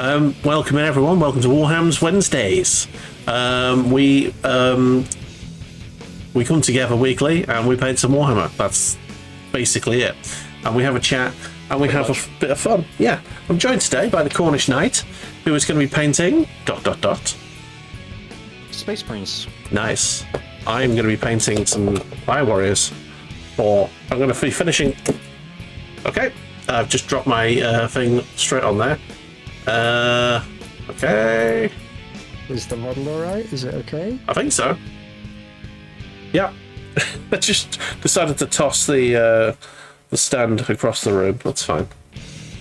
Welcome in, everyone. Welcome to Warhammer's Wednesdays. We come together weekly and we paint some Warhammer. That's basically it. And we have a chat and we have a bit of fun. Yeah. I'm joined today by TheCornishKnight, who is going to be painting ... Space Marines. Nice. I'm going to be painting some Firewarriors. Or I'm going to be finishing. Okay. I've just dropped my thing straight on there. Okay. Is the model alright? Is it okay? I think so. Yeah. I just decided to toss the stand across the room. That's fine.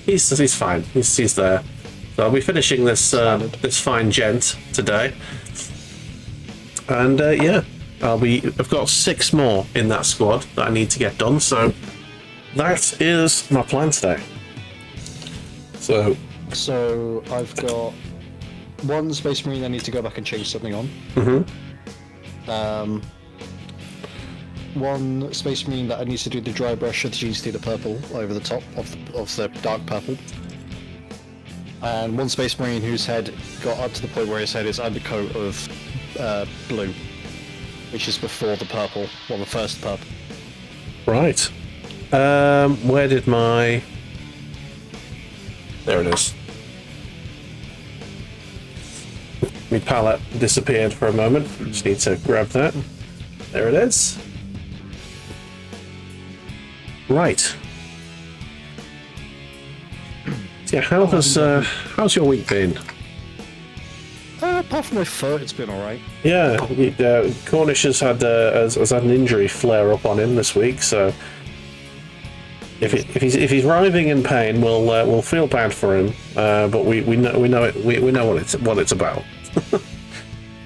He's fine. He's there. So I'll be finishing this this fine gent today. And yeah, I've got 6 more in that squad that I need to get done. So that is my plan today. So I've got 1 Space Marine I need to go back and change something on. Mm-hmm. 1 Space Marine that I need to do the dry brush of the purple over the top of the dark purple. And 1 Space Marine whose head got up to the point where his head is undercoat of blue, which is before the purple, well, the first purple. Right. Where did my... There it is. My palette disappeared for a moment. Just need to grab that. There it is. Right. Yeah, how's your week been? Apart from my foot, it's been alright. Yeah, Cornish has had an injury flare up on him this week, so if he's writhing in pain, we'll feel bad for him. But we know what it's about.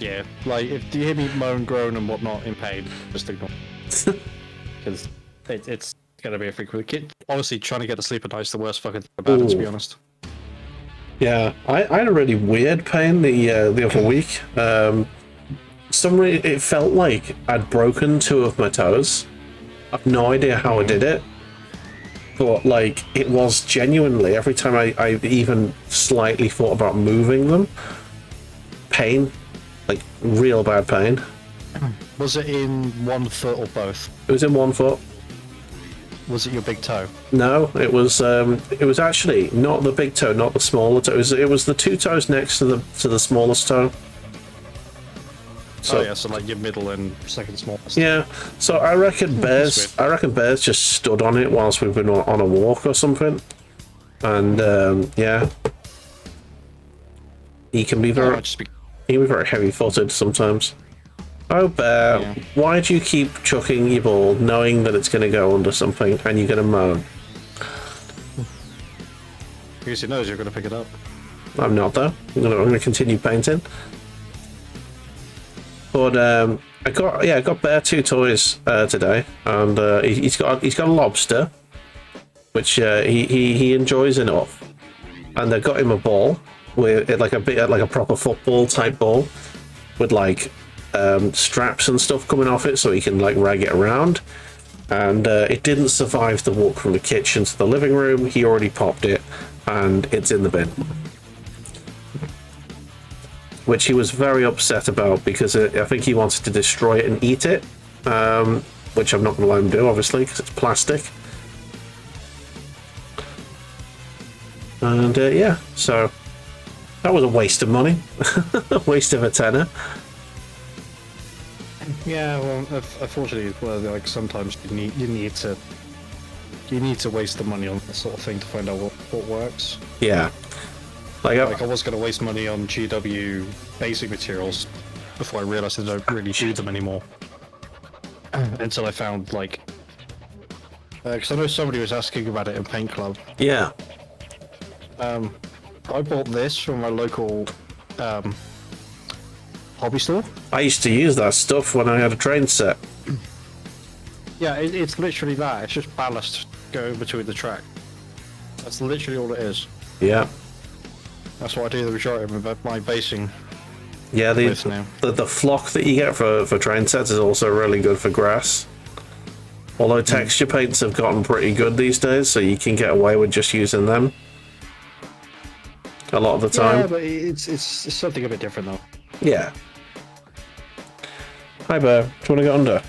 Yeah, like if you hear me moan, groan, and whatnot in pain, just ignore, because it's gonna be a frequent kid. Honestly, trying to get to sleep at night is the worst fucking thing about it, to be honest. Yeah, I had a really weird pain the other week. It felt like I'd broken 2 of my toes. I've no idea how I did it, but like it was genuinely every time I even slightly thought about moving them, pain, like real bad pain. Was it in 1 foot or both? It was in 1 foot. Was it your big toe? No, it was actually not the big toe, not the smaller toe. It was the 2 toes next to the smallest toe. So, oh yeah, so like your middle and second smallest. Yeah, so I reckon Bears just stood on it whilst we've been on a walk or something, and yeah, he can be very heavy-footed sometimes. Oh, Bear, yeah. Why do you keep chucking your ball knowing that it's going to go under something and you're going to moan? Because he knows you're going to pick it up. I'm not, though. I'm going to continue painting. But I got Bear 2 toys today, and he's got a lobster, which he enjoys enough, and I got him a ball with like a proper football type ball with like straps and stuff coming off it so he can like rag it around, and it didn't survive the walk from the kitchen to the living room. He already popped it and it's in the bin, which he was very upset about because I think he wanted to destroy it and eat it, which I'm not going to let him do, obviously, because it's plastic. And yeah, so that was a waste of money, a waste of a tenner. Yeah, well, unfortunately, like sometimes you need to waste the money on that sort of thing to find out what works. Yeah, like I was going to waste money on GW basic materials before I realised I don't really do them anymore. Until I found like, because I know somebody was asking about it in Paint Club. Yeah. I bought this from my local hobby store. I used to use that stuff when I had a train set. Yeah, it's literally that. It's just ballast going between the track. That's literally all it is. Yeah. That's what I do the majority of my basing. Yeah, the flock that you get for train sets is also really good for grass. Although texture paints have gotten pretty good these days, so you can get away with just using them. a lot of the time. Yeah, but it's something a bit different though. Yeah. Hi, Bear. Do you want to get under?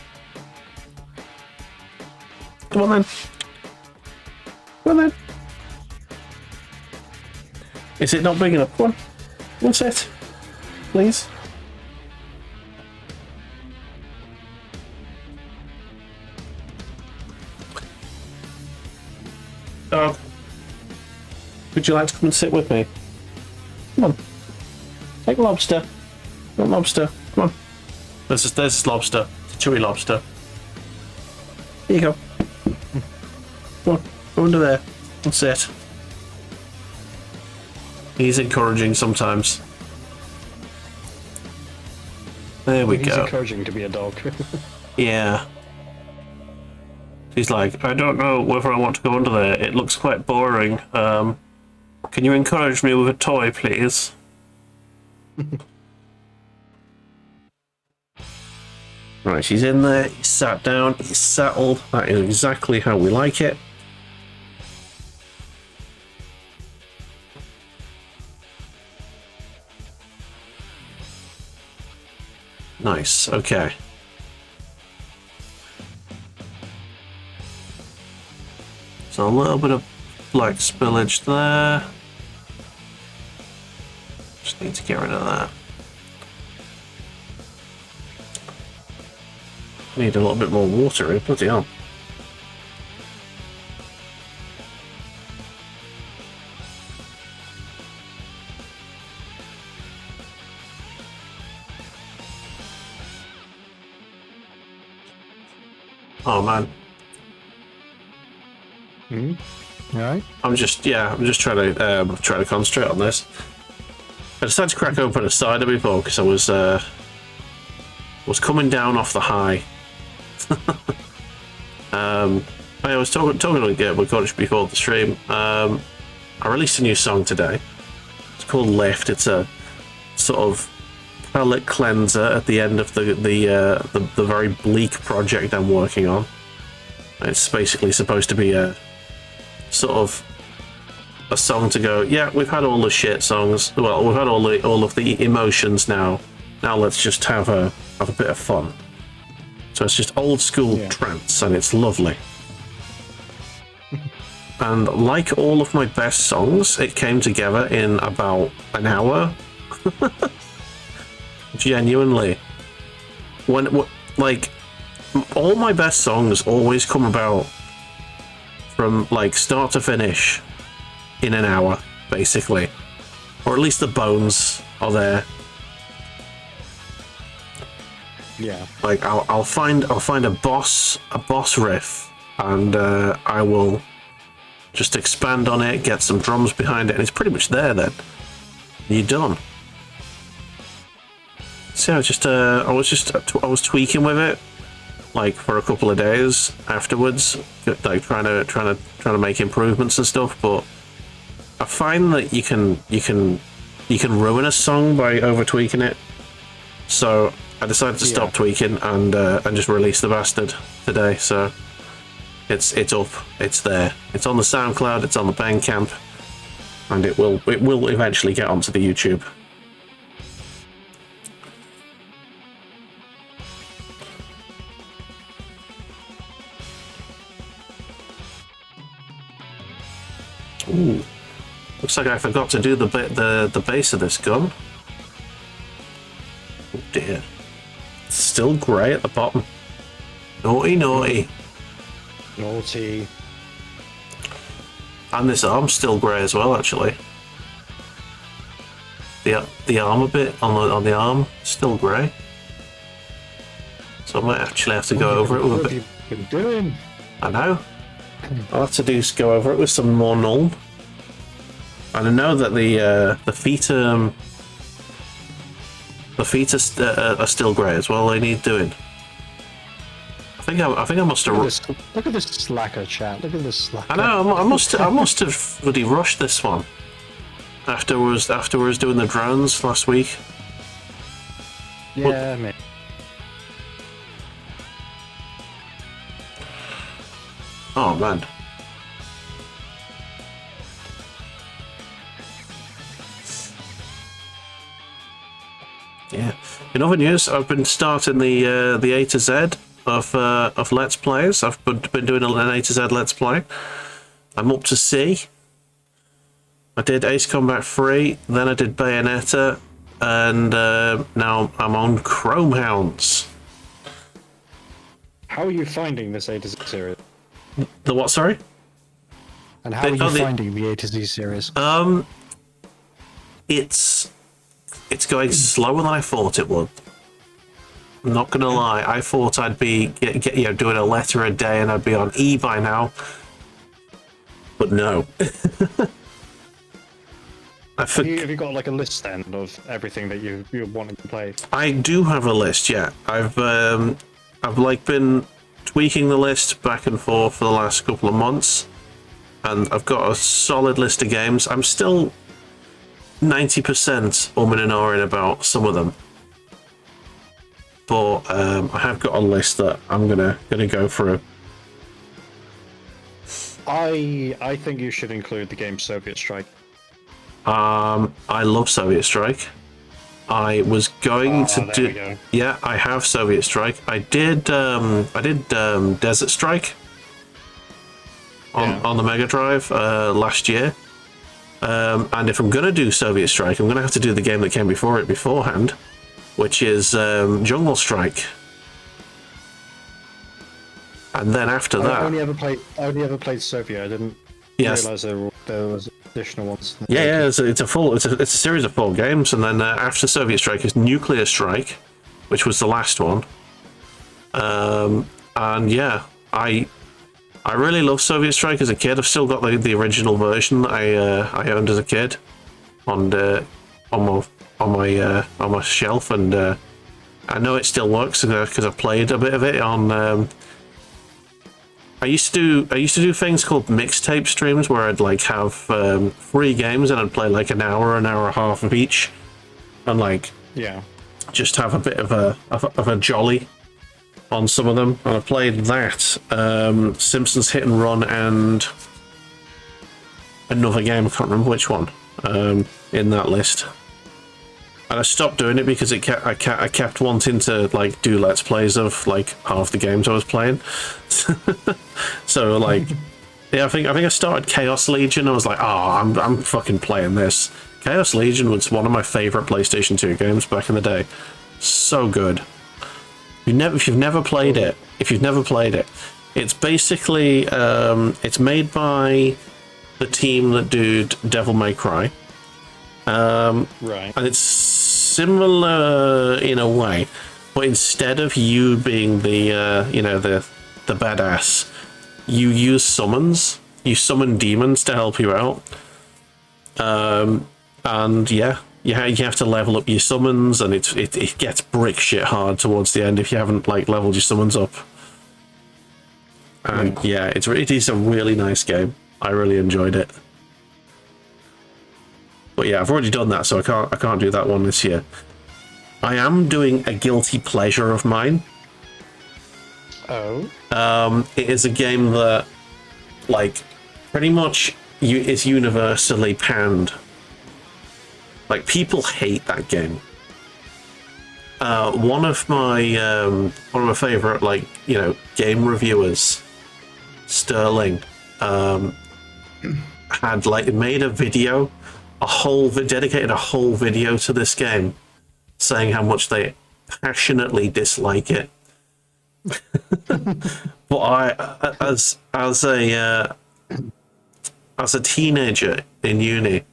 Come on then. Come on then. Is it not big enough? Come on. One sit. Please. Dog. Would you like to come and sit with me? Come on. Take lobster. Want lobster? Come on. There's lobster. It's a chewy lobster. Here you go. Come on. Go under there. And sit. He's encouraging sometimes. There we go. He's encouraging to be a dog. Yeah. He's like, I don't know whether I want to go under there. It looks quite boring. Can you encourage me with a toy, please? Right, she's in there. He's sat down. He's settled. That is exactly how we like it. Nice. Okay. So a little bit of black spillage there. Just need to get rid of that. Need a little bit more water here, bloody hell. Oh man. Alright. I'm just trying to concentrate on this. I decided to crack open a cider before because I was coming down off the high. I was talking with Cornish before the stream. I released a new song today. It's called Lift. It's a sort of palette cleanser at the end of the very bleak project I'm working on. It's basically supposed to be a sort of a song to go, yeah, we've had all the shit songs. Well, we've had all of the emotions now. Now let's just have a bit of fun. So it's just old school trance, and it's lovely. And like all of my best songs, it came together in about an hour. Genuinely. Like, all my best songs always come about from, like, start to finish in an hour, basically. Or at least the bones are there. Yeah. Like, I'll find a boss riff, and I will just expand on it, get some drums behind it, and it's pretty much there then. You're done. So I was tweaking with it, like, for a couple of days afterwards, like trying to make improvements and stuff. But I find that you can ruin a song by over tweaking it. So I decided to stop tweaking and just release the bastard today. So it's up, it's there, it's on the SoundCloud, it's on the Bandcamp, and it will eventually get onto the YouTube. Ooh, looks like I forgot to do the base of this gun. Oh dear, it's still grey at the bottom. Naughty, naughty. Naughty. And this arm's still grey as well, actually. The armor bit on the arm still grey. So I might actually have to go over it with a bit. What have you been doing? I know. I'll have to go over it with some more null. And I know that the feet are still grey as well. They need doing. I think I must have. Look at this slacker, chat. Look at this slacker. I know. I must have bloody rushed this one. Afterwards, doing the drones last week. Yeah, mate. Oh man. Yeah. In other news, I've been starting the A to Z of Let's Plays. I've been doing an A to Z Let's Play. I'm up to C. I did Ace Combat 3, then I did Bayonetta, and now I'm on Chrome Hounds. How are you finding this A to Z series? The what, sorry? And how are you finding the A to Z series? It's going slower than I thought it would. I'm not gonna lie. I thought I'd be doing a letter a day and I'd be on E by now, but no. Have you got like a list then of everything that you're wanting to play? I do have a list. Yeah, I've like been tweaking the list back and forth for the last couple of months, and I've got a solid list of games. I'm still 90% umming and ahhing about some of them, but I have got a list that I'm gonna go through. I think you should include the game Soviet Strike. I love Soviet Strike. I was going to do. Yeah, I have Soviet Strike. I did Desert Strike on the Mega Drive last year. And if I'm gonna do Soviet Strike, I'm gonna have to do the game that came before it beforehand, which is Jungle Strike. And then after that, I only ever played Soviet. I didn't realize there was additional ones. Yeah, it's a series of 4 games, and then after Soviet Strike is Nuclear Strike, which was the last one. And yeah, I really loved Soviet Strike as a kid. I've still got the original version that I owned as a kid on my shelf, and I know it still works because I played a bit of it on. I used to do things called mixtape streams where I'd like have 3 games and I'd play like an hour and a half of each, and like just have a bit of a jolly on some of them. And I played that, Simpsons Hit and Run, and another game, I can't remember which one, in that list. And I stopped doing it because I kept wanting to like do Let's Plays of like half the games I was playing. So like, yeah, I think I started Chaos Legion. I was like, oh, I'm fucking playing this. Chaos Legion was one of my favorite PlayStation 2 games back in the day. So good. If you've never played it, it's basically it's made by the team that did Devil May Cry. Right. And it's similar in a way, but instead of you being the badass, you use summons. You summon demons to help you out. And yeah, you have to level up your summons, and it gets brick shit hard towards the end if you haven't like leveled your summons up. And yeah, it is a really nice game. I really enjoyed it. But yeah, I've already done that, so I can't do that one this year. I am doing a guilty pleasure of mine. Oh. It is a game that, like, pretty much is universally panned. Like, people hate that game. One of my favorite, like, game reviewers, Sterling, had like made a video. Dedicated a whole video to this game, saying how much they passionately dislike it. But I, as a teenager in uni,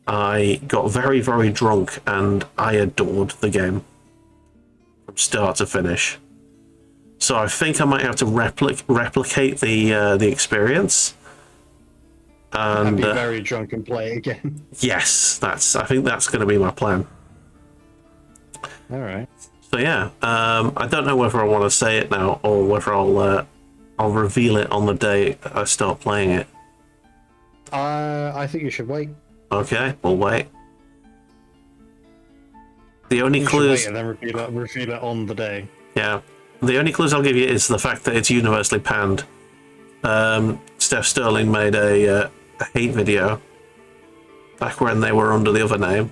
I got very, very drunk and I adored the game from start to finish. So I think I might have to replicate the experience. And be very drunk and play again. Yes, I think that's going to be my plan. All right. So yeah, I don't know whether I want to say it now or whether I'll reveal it on the day I start playing it. I think you should wait. Okay, we'll wait. The only clues, and then reveal it on the day. Yeah, the only clues I'll give you is the fact that it's universally panned. Steph Sterling made a hate video back when they were under the other name,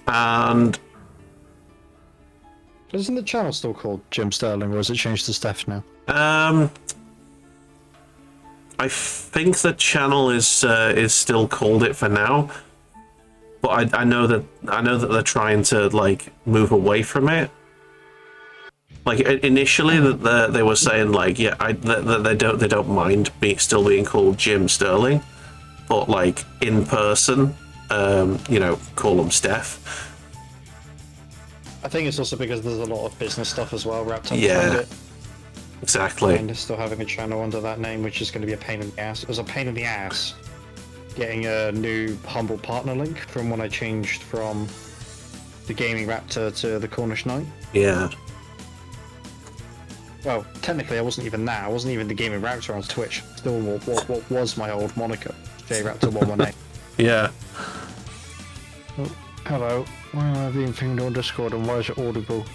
And Isn't the channel still called Jim Sterling, or has it changed to Steph now? I think the channel is still called it for now, but I know that they're trying to like move away from it. Like initially, that they were saying like, yeah, they don't mind still being called Jim Sterling, but like in person, call them Steph. I think it's also because there's a lot of business stuff as well wrapped up Yeah. around it. Exactly. And still having a channel under that name, which is going to be a pain in the ass. It was a pain in the ass getting a new Humble partner link from when I changed from the Gaming Raptor to the Cornish Knight. Yeah. Well, technically I wasn't even that. I wasn't even the Gaming Raptor on Twitch. Still what was my old moniker, JRaptor118. Yeah. Oh, hello. Why am I being pinged on Discord and why is it audible?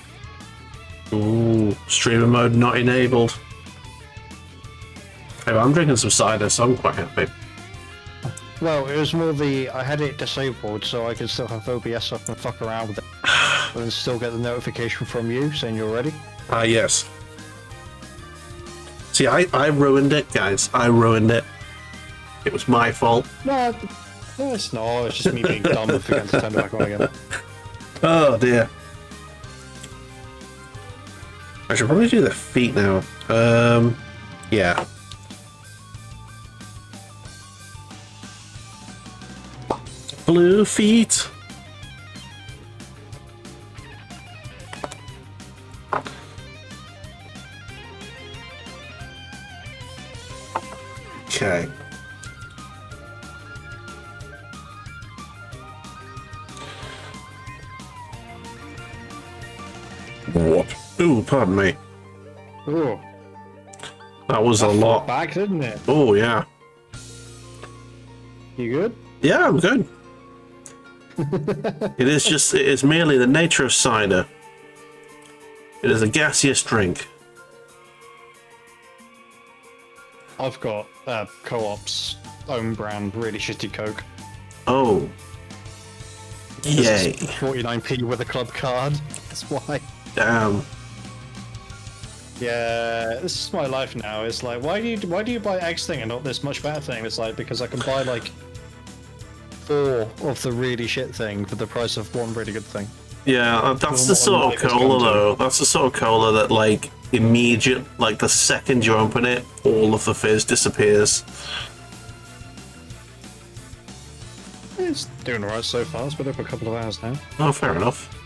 Ooh, streamer mode not enabled. Hey, well, I'm drinking some cider, so I'm quite happy. Well, it was more I had it disabled so I could still have OBS up and fuck around with it. But then still get the notification from you saying you're ready. Yes. See, I ruined it, guys. I ruined it. It was my fault. No, it's not. It's just me being dumb and forgetting to turn it back on again. Oh, dear. I should probably do the feet now. Yeah. Blue feet. Okay. What? Ooh, pardon me. Ooh, That was a that lot. back, didn't it? Oh, yeah. You good? Yeah, I'm good. It is merely the nature of cider. It is a gaseous drink. I've got Co-op's own brand, really shitty Coke. Oh. Yay. 49p with a club card. That's why. Damn. Yeah, this is my life now. It's like, why do you buy X thing and not this much better thing? It's like, because I can buy like 4 of the really shit thing for the price of one really good thing. Yeah, that's the sort of cola though. That's the sort of cola that like the second you open it, all of the fizz disappears. It's doing alright so far. It's been up a couple of hours now. Oh, fair enough.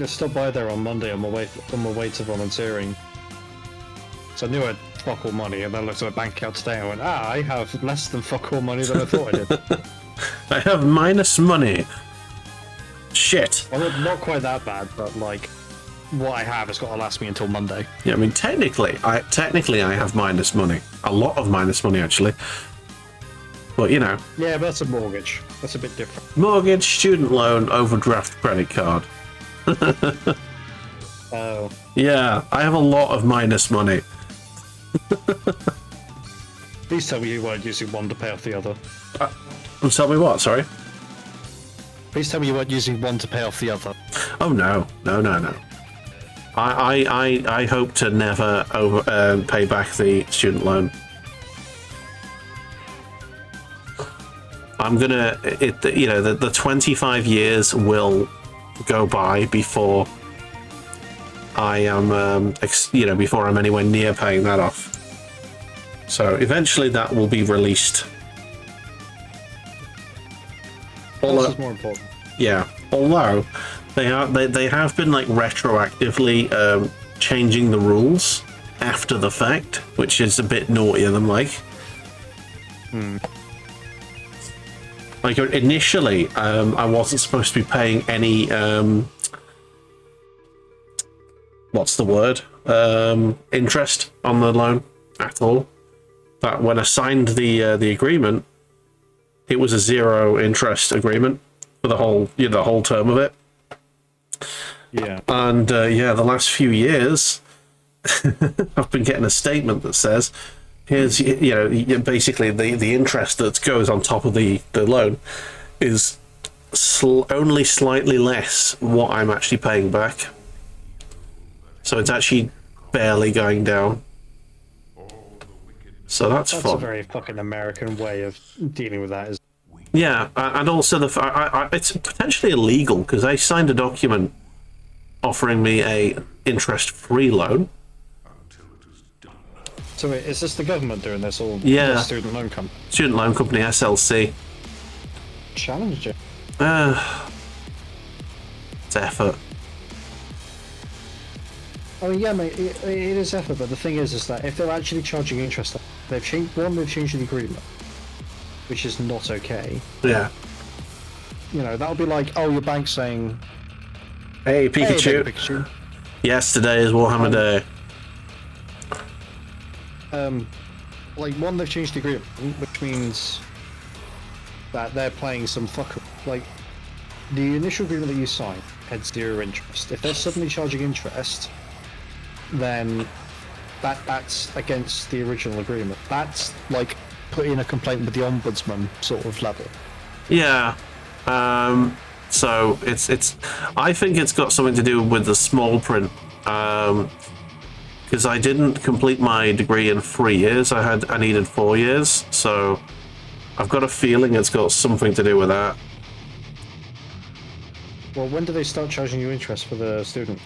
I stopped by there on Monday on my way to volunteering. So I knew I had fuck all money, and then I looked at my bank account today and went, I have less than fuck all money than I thought I did. I have minus money. Shit. Well, not quite that bad, but like, what I have has got to last me until Monday. Yeah, I mean, technically I have minus money. A lot of minus money, actually. But, you know. Yeah, but that's a mortgage. That's a bit different. Mortgage, student loan, overdraft, credit card. Oh. Yeah, I have a lot of minus money. Please tell me you weren't using one to pay off the other. Tell me what, sorry? Please tell me you weren't using one to pay off the other. Oh, no. No. I hope to never pay back the student loan. I'm gonna, the 25 years will go by before I am, before I'm anywhere near paying that off. So eventually that will be released. This is more important. Yeah, although they have been like retroactively changing the rules after the fact, which is a bit naughty of them. Like initially, I wasn't supposed to be paying any what's the word? Interest on the loan at all. But when I signed the agreement, it was a 0 interest agreement for the whole term of it. Yeah. And the last few years, I've been getting a statement that says, here's, you know, basically the interest that goes on top of the loan is only slightly less what I'm actually paying back. So it's actually barely going down. So that's fun. a very fucking American way of dealing with that. Yeah, and also it's potentially illegal because I signed a document offering me a interest-free loan. So wait, is this the government doing this, or Yeah, the student loan company? Student loan company, SLC. Challenge it. It's effort. I mean, yeah, mate, it is effort, but the thing is that if they're actually charging interest, they've changed the agreement, which is not okay. Yeah. You know, that'll be like, oh, your bank's saying, Hey, Pikachu. Hey, Pikachu. Yes, today is Warhammer Day. Like, one, they've changed the agreement, which means that they're playing some fucker. Like, the initial agreement that you signed had 0 interest. If they're suddenly charging interest, then that's against the original agreement. That's like putting in a complaint with the ombudsman sort of level. Yeah. So it's. I think it's got something to do with the small print. Because I didn't complete my degree in 3 years. I needed 4 years. So I've got a feeling it's got something to do with that. Well, when do they start charging you interest for the student?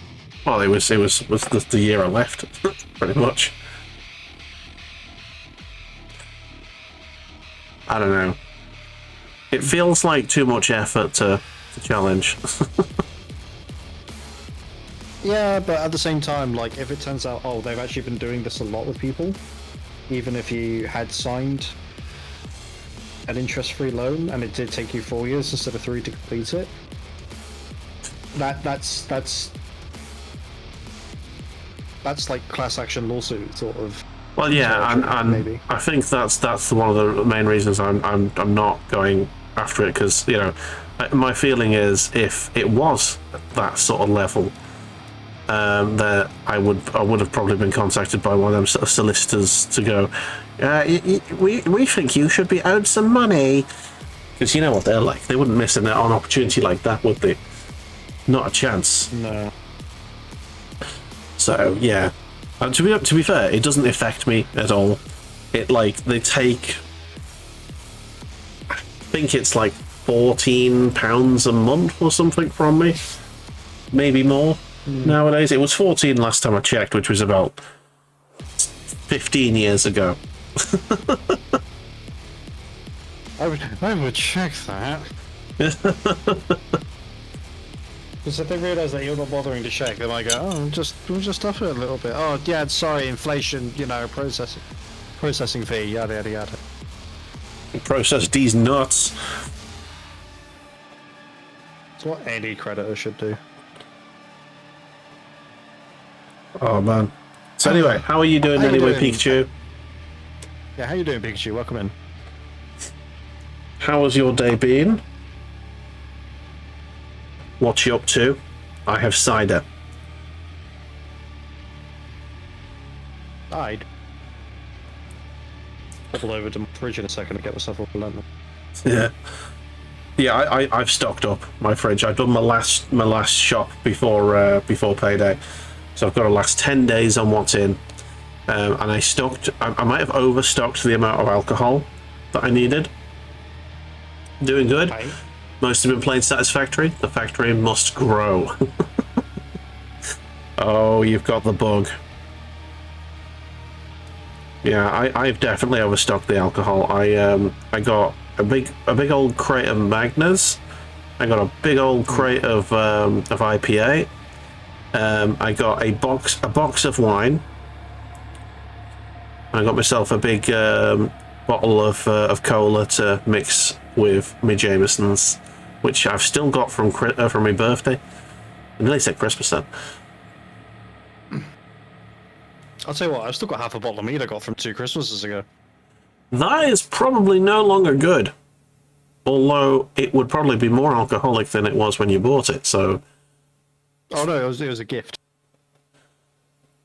Well, it was the year I left, pretty much. I don't know. It feels like too much effort to challenge. Yeah, but at the same time, like, if it turns out, oh, they've actually been doing this a lot with people, even if you had signed an interest-free loan and it did take you 4 years instead of 3 to complete it, that's like class action lawsuit sort of. Well, yeah, and maybe. I think that's one of the main reasons I'm not going after it, because, you know, my feeling is if it was that sort of level, that I would have probably been contacted by one of them sort of solicitors to go, we think you should be owed some money, because you know what they're like. They wouldn't miss an opportunity like that, would they? Not a chance. No. So yeah, and to be fair, it doesn't affect me at all. It, like, they take, I think it's like £14 a month or something from me, maybe more. Nowadays. It was 14 last time I checked, which was about 15 years ago. I would check that. Because if they realise that you're not bothering to check, they might go, oh, we'll just offer it a little bit. Oh, yeah, sorry, inflation, you know, processing fee, yada, yada, yada. Process these nuts. It's what any creditor should do. Oh, man. So anyway, how are you doing anyway, Pikachu? Yeah, how you doing, Pikachu? Welcome in. How has your day been? What you up to? I have cider. I'd pop over to my fridge in a second to get myself up a lemon. Yeah. Yeah, I've stocked up my fridge. I've done my last shop before payday. So I've got to last 10 days on what's in. And I might have overstocked the amount of alcohol that I needed. Doing good. Right. Most have been playing Satisfactory. The factory must grow. Oh, you've got the bug. Yeah, I've definitely overstocked the alcohol. I got a big old crate of Magners. I got a big old crate of IPA. I got a box of wine. I got myself a big bottle of cola to mix with my Jamesons, which I've still got from my birthday. I nearly said Christmas then. I'll tell you what, I've still got half a bottle of mead I got from 2 Christmases ago. That is probably no longer good. Although it would probably be more alcoholic than it was when you bought it, so... Oh no, it was a gift.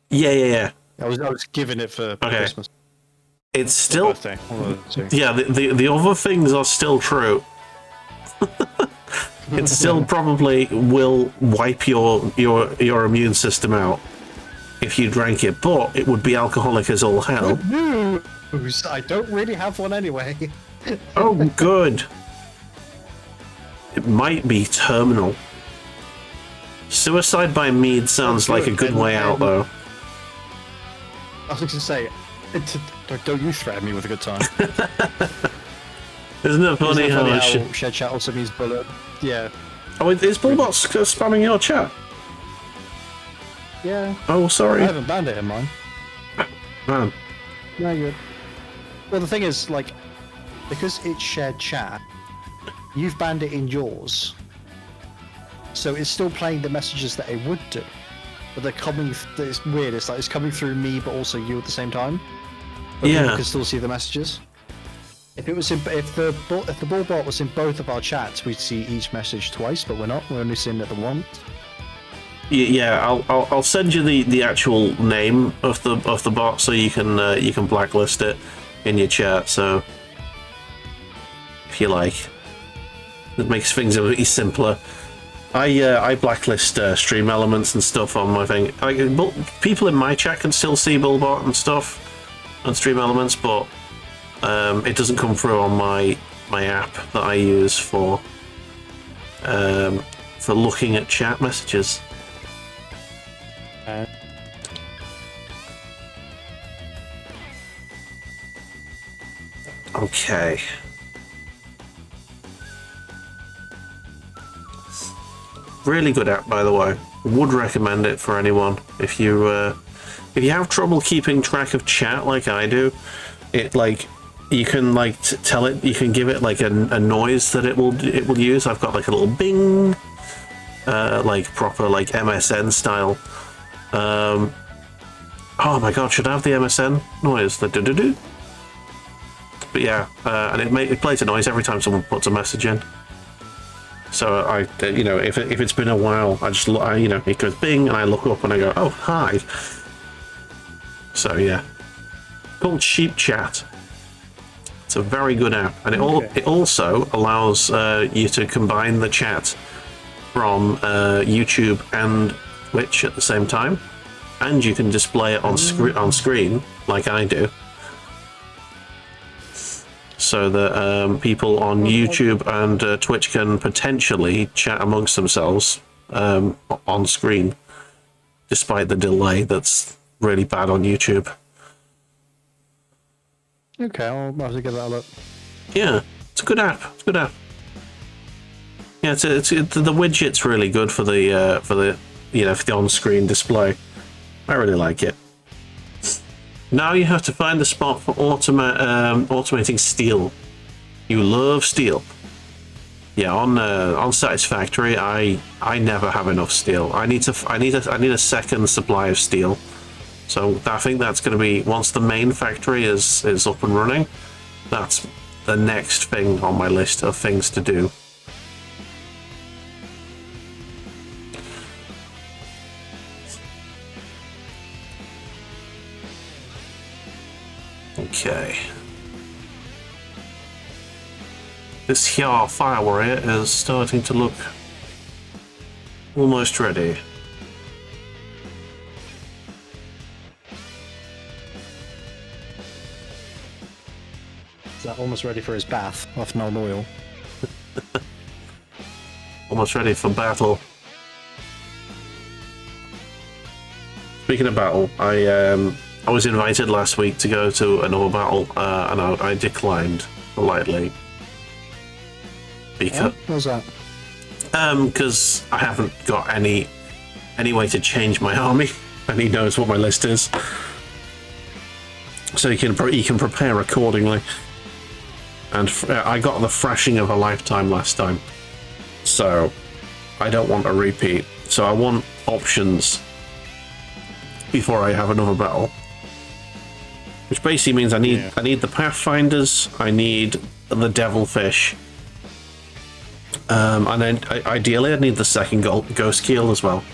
Yeah. I was giving it for Christmas. It's still birthday. One of the two. yeah. The other things are still true. It still probably will wipe your immune system out if you drank it, but it would be alcoholic as all hell. Good news! I don't really have one anyway. Oh, good. It might be terminal. Suicide by mead sounds like a good way out, though. I was going to say, don't you threaten me with a good time. Isn't it funny how Shed Chat also means Bula? Yeah. Oh, is Bullbot spamming your chat? Yeah. Oh, sorry. I haven't banned it in mine. Man. No, you're good. Well, the thing is, like, because it's shared chat, you've banned it in yours. So it's still playing the messages that it would do. But they're coming, it's weird, it's like it's coming through me, but also you at the same time. But Yeah. people can still see the messages. If the ball bot was in both of our chats, we'd see each message twice, but we're not. We're only seeing it the once. Yeah, I'll send you the actual name of the bot so you can blacklist it in your chat. So if you like, it makes things a bit simpler. I blacklist stream elements and stuff on my thing. People in my chat can still see Bullbot and stuff and stream elements, but it doesn't come through on my app that I use for looking at chat messages. Okay. Really good app, by the way. Would recommend it for anyone if you have trouble keeping track of chat like I do. It you can tell it, you can give it like a noise that it will use. I've got like a little bing, like proper like MSN style. Oh my god, should I have the MSN noise? The do do do. But yeah, and it plays a noise every time someone puts a message in. So I, if it's been a while, I just look, it goes bing, and I look up and I go, oh hi. So yeah, called Sheep Chat. It's a very good app, and it also allows you to combine the chat from YouTube and Twitch at the same time, and you can display it on screen like I do, so that people on YouTube and Twitch can potentially chat amongst themselves on screen, despite the delay that's really bad on YouTube. Okay, I'll have to give that a look. Yeah, it's a good app. It's a good app. Yeah, the widget's really good for the for the on-screen display. I really like it. Now you have to find the spot for automating steel. You love steel. Yeah, on Satisfactory, I never have enough steel. I need a second supply of steel. So I think that's going to be, once the main factory is up and running, that's the next thing on my list of things to do. Okay. This here Firewarrior is starting to look almost ready. Is that almost ready for his bath off no oil? Almost ready for battle. Speaking of battle, I was invited last week to go to another battle, and I declined politely. Because what was that? Because I haven't got any way to change my army, and he knows what my list is, so he can prepare accordingly. And I got the thrashing of a lifetime last time, so I don't want a repeat. So I want options before I have another battle, which basically means I need the Pathfinders, I need the Devilfish, and then ideally I need the second Ghost Keel as well.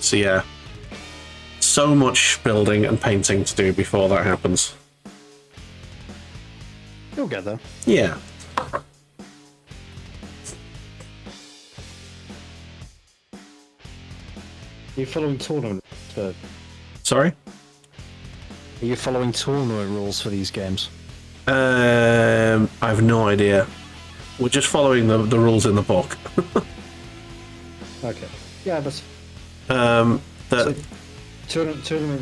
So yeah, so much building and painting to do before that happens. You'll get there. Yeah. Are you following tournament? Sorry? Are you following tournament rules for these games? I have no idea. We're just following the rules in the book. Okay. Yeah, that's. That Tournament.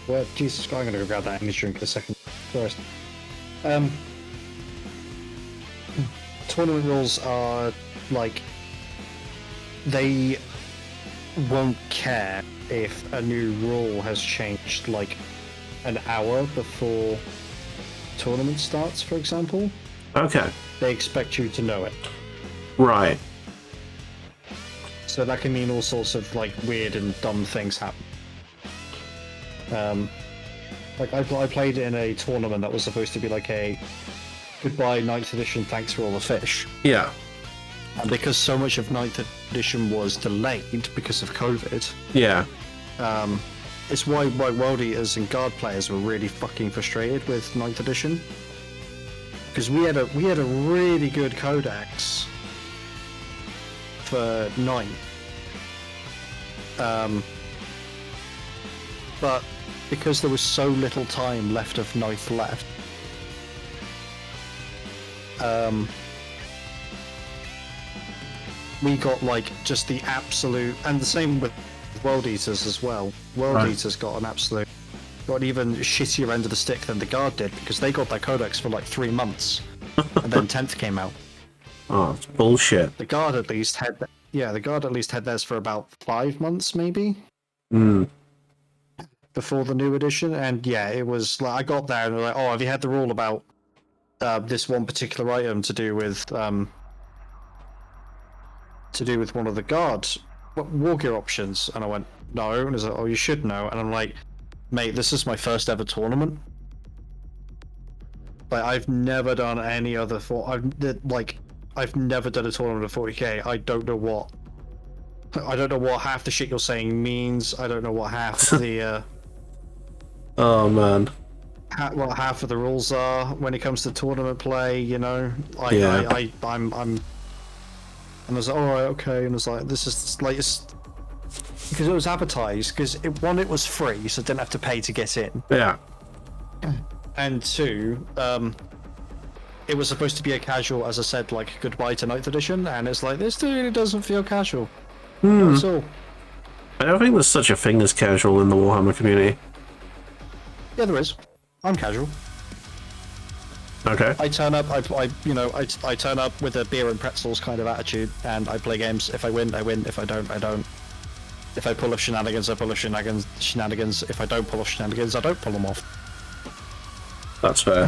Well, Jesus Christ, I'm gonna go grab that English drink in a second. First. Tournament rules are like. They won't care if a new rule has changed like an hour before tournament starts, for example. Okay. They expect you to know it. Right. So that can mean all sorts of like weird and dumb things happen. Like I played in a tournament that was supposed to be like a goodbye 9th edition, thanks for all the fish. Yeah. And because so much of 9th edition was delayed because of COVID, Yeah. it's why World Eaters and Guard players were really fucking frustrated with 9th edition. Because we had a really good codex for 9th. But because there was so little time left of 9th left, we got like just the absolute, and the same with World Eaters as well. World Eaters got an even shittier end of the stick than the Guard did, because they got their codex for like 3 months, and then 10th came out. Oh, it's bullshit. The Guard at least had, the Guard at least had theirs for about 5 months, maybe. Before the new edition, and yeah, it was like I got there and they're like, "Oh, have you had the rule about this one particular item to do with one of the Guard's war gear options?" And I went, "No," and he's like, "Oh, you should know." And I'm like, "Mate, this is my first ever tournament. Like, I've never done any other I've never done a tournament of 40k. I don't know what half the shit you're saying means. I don't know what half the Oh man. what half of the rules are when it comes to tournament play. You know, I'm and I was like, all right, okay, and I was like, this is like, because it was advertised, because it was free, so I didn't have to pay to get in. Yeah. And 2, it was supposed to be a casual, as I said, like goodbye to 9th edition, and it's like, this really doesn't feel casual. Not at all. I don't think there's such a thing as casual in the Warhammer community. Yeah, there is. I'm casual. Okay. I turn up. I turn up with a beer and pretzels kind of attitude, and I play games. If I win, I win. If I don't, I don't. If I pull off shenanigans, I pull off shenanigans. If I don't pull off shenanigans, I don't pull them off. That's fair.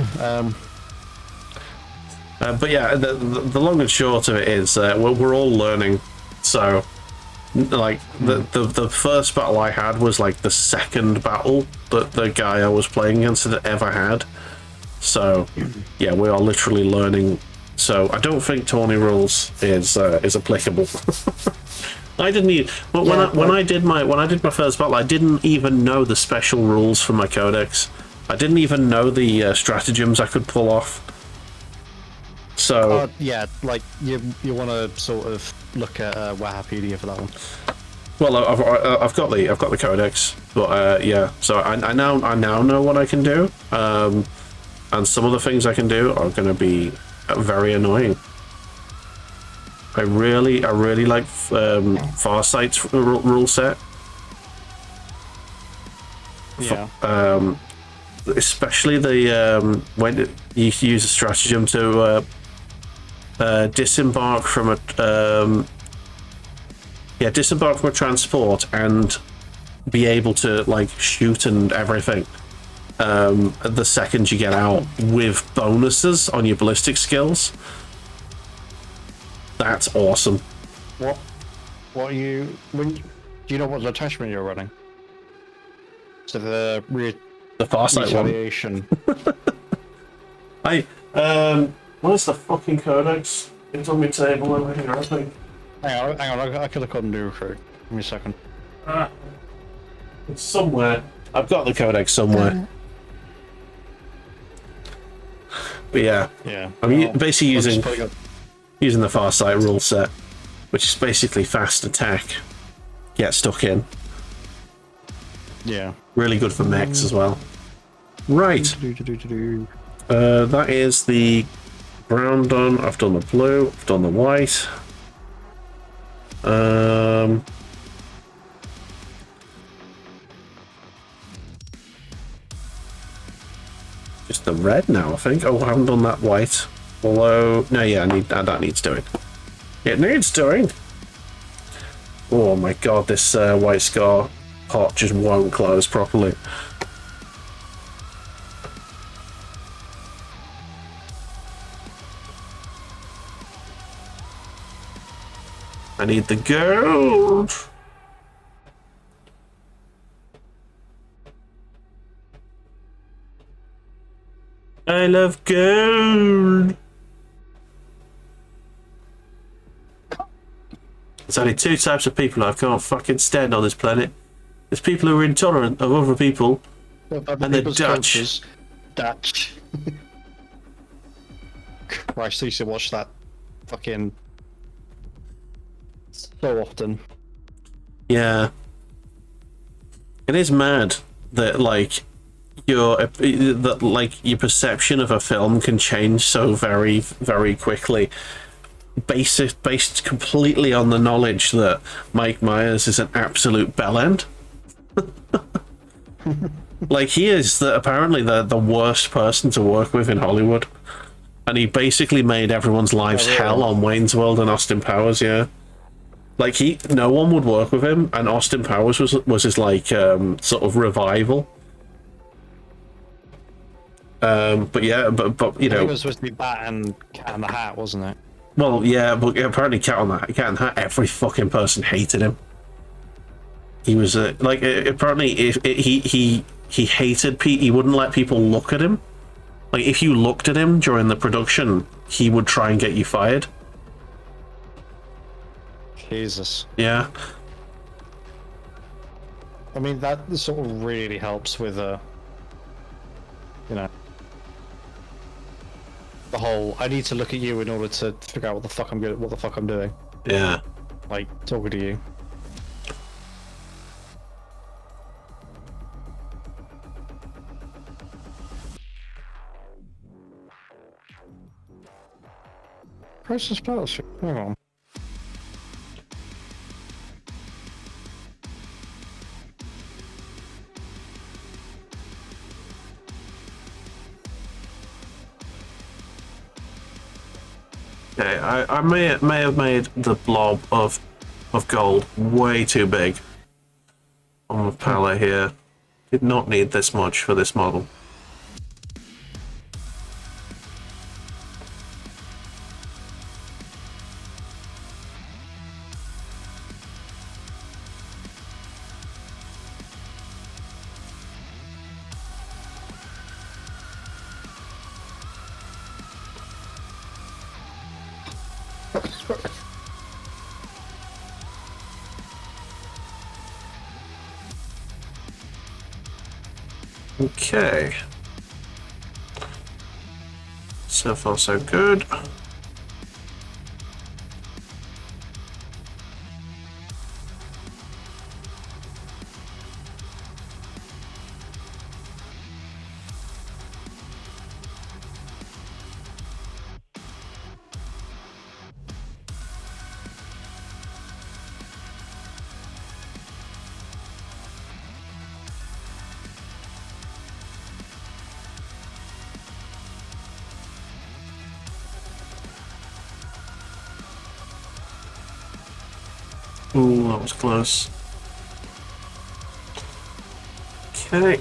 But yeah, the long and short of it is we're all learning. So, like the first battle I had was like the second battle that the guy I was playing against had ever had. So, yeah, we are literally learning. So I don't think tourney rules is applicable. I didn't even when I did my first battle, I didn't even know the special rules for my codex. I didn't even know the stratagems I could pull off. So yeah, like you want to sort of look at Wikipedia for that one. Well, I've got the codex, but yeah. So I now know what I can do, and some of the things I can do are going to be very annoying. I really like Farsight's rule set. Yeah. Especially the when you use a stratagem to disembark from a transport and be able to like shoot and everything the second you get out with bonuses on your ballistic skills. That's awesome. Do you know what attachment you're running? So the Farsight one. Retaliation. Where's the fucking codex? It's on my table over here, I think. Hang on, I could look on new recruit. Give me a second. It's somewhere. I've got the codex somewhere. But yeah. Yeah. I'm basically I'm just using putting up. using the Farsight rule set, which is basically fast attack, get stuck in. Yeah. Really good for mechs as well. Right. That is the brown done. I've done the blue. I've done the white. Just the red now, I think. Oh, I haven't done that white. Although, no, yeah, I need that needs doing. It needs doing. Oh my god, this white scar pot just won't close properly. I need the gold. I love gold. There's only two types of people I can't fucking stand on this planet. There's people who are intolerant of other people, and the Dutch. Dutch. Christ, I used to watch that fucking so often. Yeah. It is mad that like your perception of a film can change so very, very quickly, based completely on the knowledge that Mike Myers is an absolute bellend. Like he is apparently the worst person to work with in Hollywood, and he basically made everyone's lives hell on Wayne's World and Austin Powers. Yeah, like no one would work with him, and Austin Powers was his like sort of revival. But yeah, but you know, it was supposed to be Bat and Cat in the Hat, wasn't it? Well, yeah, but apparently Cat in the Hat, every fucking person hated him. He was like apparently he hated Pete. He wouldn't let people look at him. Like if you looked at him during the production, he would try and get you fired. Jesus. Yeah. I mean that sort of really helps with you know, the whole I need to look at you in order to figure out what the fuck I'm doing. Yeah. Like talking to you. Precious battleship. Hang on. Okay, I may have made the blob of gold way too big on the palette here. Did not need this much for this model. Okay. So far, so good. Ooh, that was close. Okay.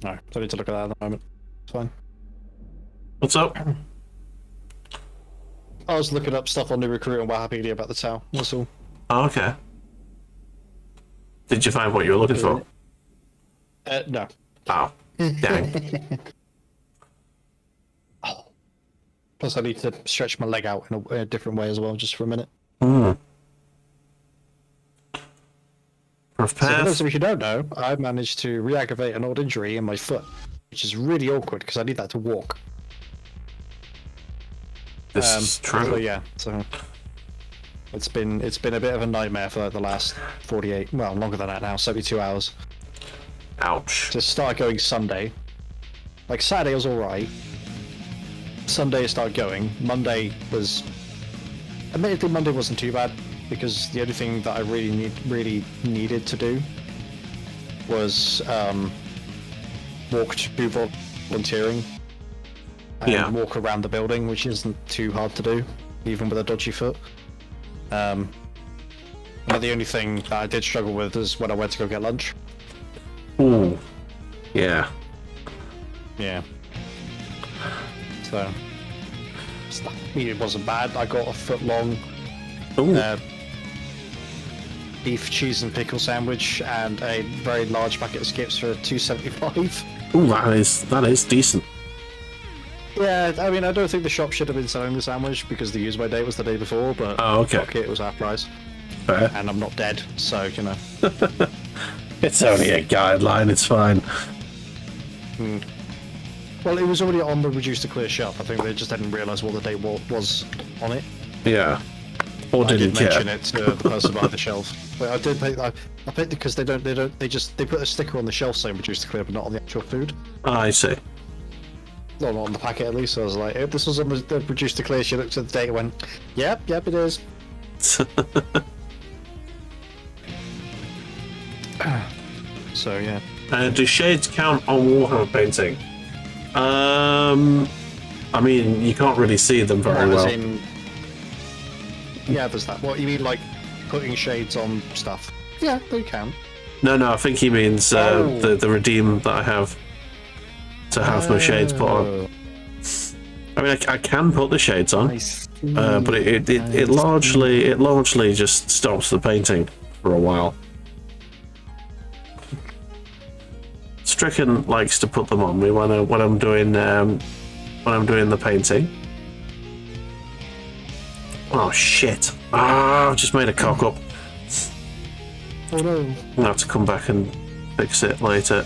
No, don't need to look at that at the moment. It's fine. What's up? I was looking up stuff on the recruit and Wikipedia about the town. That's all. Oh, okay. Did you find what you were looking for? No. Oh, dang. Plus, I need to stretch my leg out in a different way as well, just for a minute. Hmm. So for those of you who don't know, I managed to re-aggravate an old injury in my foot, which is really awkward because I need that to walk. This is true. So yeah, so it's been a bit of a nightmare for like the last 48, well, longer than that now, 72 hours. Ouch. To start going Sunday. Like Saturday was alright. Sunday I started going. Monday was, admittedly Monday wasn't too bad because the only thing that I really needed to do was walk to volunteering and walk around the building, which isn't too hard to do, even with a dodgy foot. But the only thing that I did struggle with is when I went to go get lunch. Ooh. Yeah. Yeah. So it wasn't bad. I got a foot long beef, cheese and pickle sandwich and a very large packet of skips for $2.75. Ooh, that is decent. Yeah, I mean, I don't think the shop should have been selling the sandwich because the use-by date was the day before, but fuck it was half price. Fair. And I'm not dead, so, you know. It's only a guideline, it's fine. Well, it was already on the reduced to clear shelf. I think they just didn't realise what the date was on it. Yeah. Or didn't care. I did mention it to the person behind the shelf. But I did pay. I paid because they put a sticker on the shelf saying reduced to clear, but not on the actual food. I see. No, not on the packet at least. So I was like, if this was on the reduced to clear, she looked at the date and went, "Yep, it is." So yeah. Do shades count on Warhammer painting? I mean, you can't really see them very well. Yeah, there's that. What you mean, like putting shades on stuff? Yeah, they can. No, I think he means the redeem that I have to have my shades put on. I mean, I can put the shades on, but it largely just stops the painting for a while. Stricken likes to put them on me when I'm doing the painting. Oh shit! I've just made a cock up. Oh no! I'll have to come back and fix it later.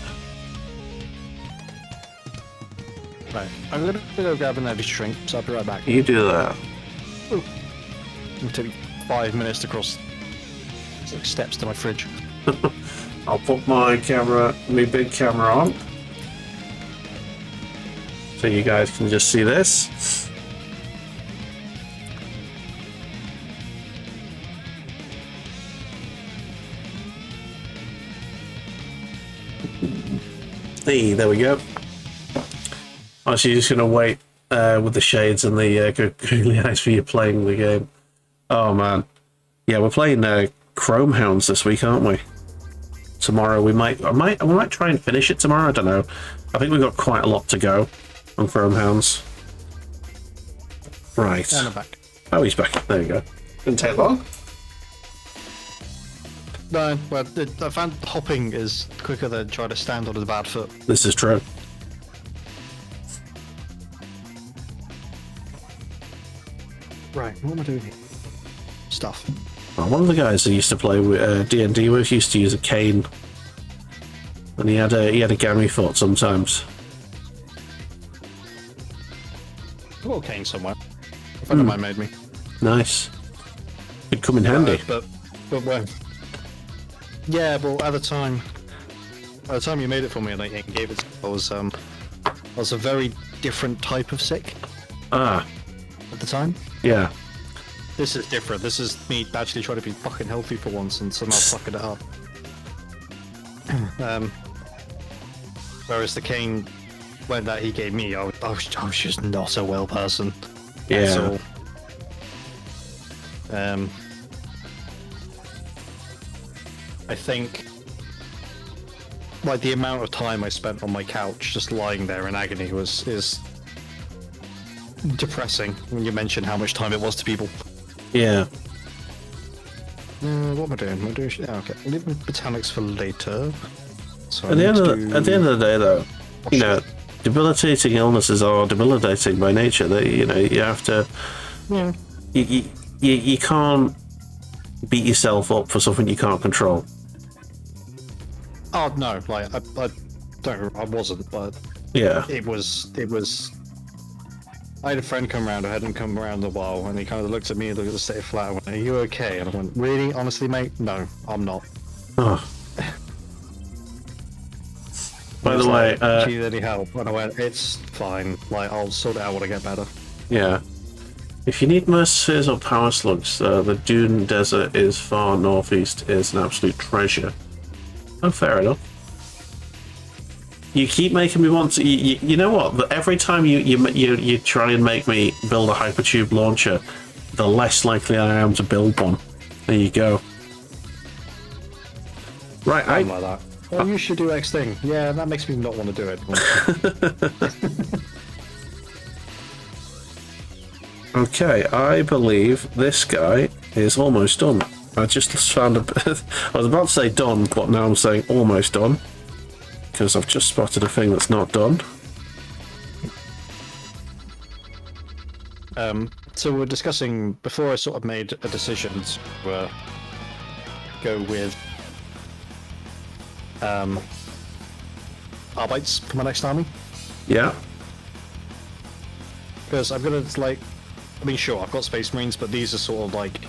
Right, I'm gonna go grab an energy drink, so I'll be right back. You do that. Ooh. It'll take 5 minutes to cross steps to my fridge. I'll put my big camera on, so you guys can just see this. Hey, there we go. Actually, just gonna wait with the shades and the googly eyes for you playing the game. Oh man, yeah, we're playing Chrome Hounds this week, aren't we? Tomorrow we might try and finish it tomorrow. I don't know. I think we've got quite a lot to go on Chrome Hounds. Right. And I'm back. Oh, he's back. There you go. Didn't take long. No, well, I found hopping is quicker than trying to stand on a bad foot. This is true. Right, what am I doing here? Stuff. Well, one of the guys I used to play with D&D with used to use a cane, and he had a gammy foot sometimes. I've got a cane somewhere. A friend of mine made me. Nice. Could come in handy. But when? Yeah, but at the time you made it for me and gave it, I was a very different type of sick. Ah. At the time. Yeah. This is different. This is me actually trying to be fucking healthy for once and somehow fucking it up. Whereas the cane, when that he gave me, I was just not a well person. Yeah. I think like the amount of time I spent on my couch just lying there in agony was depressing when you mention how much time it was to people. Yeah. What am I doing? Okay, I'll leave botanics for later. So At the end of the day, though, you know, debilitating illnesses are debilitating by nature. That you know, you have to. Yeah. You can't beat yourself up for something you can't control. Oh no, like I wasn't, but Yeah. it was. I had a friend come around who hadn't come around in a while, and he kind of looked at me and looked at the state of flat and went, "Are you okay?" And I went, "Really? Honestly, mate? No, I'm not." Oh. By the way, do you need any help? And I went, "It's fine. Like, I'll sort it out when I get better." yeah. If you need mercies or power slugs, the Dune Desert is far northeast. Is an absolute treasure. Oh, fair enough. You keep making me want to. You know what? Every time you try and make me build a hypertube launcher, the less likely I am to build one. There you go. Right, Something like that. Oh, you should do X thing. Yeah, that makes me not want to do it. Okay, I believe this guy is almost done. I just found I was about to say done, but now I'm saying almost done. Because I've just spotted a thing that's not done. So we're discussing, before I sort of made a decision to go with Arbeits for my next army. Yeah. Because I'm gonna, like, I mean, sure, I've got Space Marines, but these are sort of like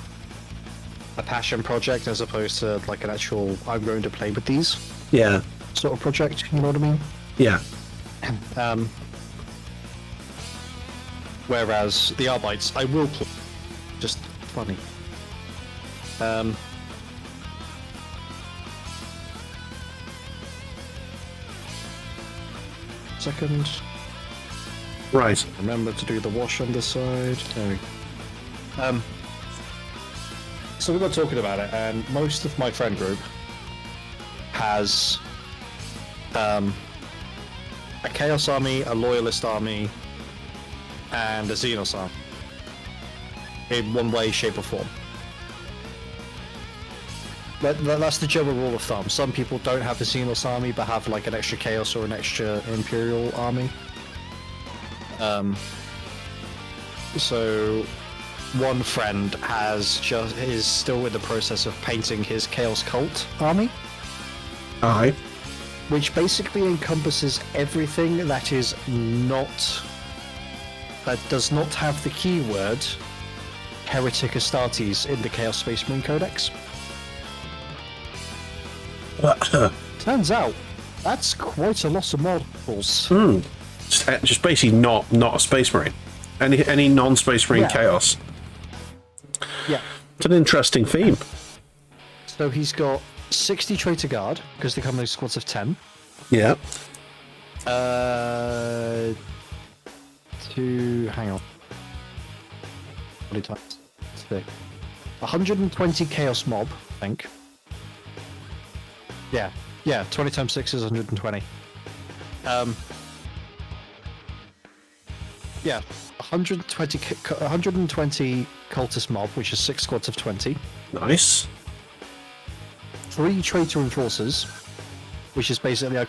a passion project as opposed to like an actual, I'm going to play with these Yeah. sort of project, you know what I mean? Yeah. Whereas the Arbeits, I will play. Just funny. Second. Right. Remember to do the wash on this side. There we go. So we got talking about it, and most of my friend group has a Chaos army, a Loyalist army, and a Xenos army. In one way, shape, or form. That's the general rule of thumb. Some people don't have the Xenos army, but have like an extra Chaos or an extra Imperial army. So one friend is still in the process of painting his Chaos Cult army. Aye. Which basically encompasses everything that is that does not have the keyword Heretic Astartes in the Chaos Space Marine Codex. Turns out, that's quite a lot of models. Just basically not a Space Marine. Any non-Space Marine Chaos. Yeah. It's an interesting theme. So he's got 60 Traitor Guard, because they come in squads of 10. Yeah. Hang on. How many times? 120 Chaos Mob, I think. Yeah, 20 times 6 is 120. 120 Cultist Mob, which is 6 squads of 20. Nice. 3 Traitor Enforcers, which is basically a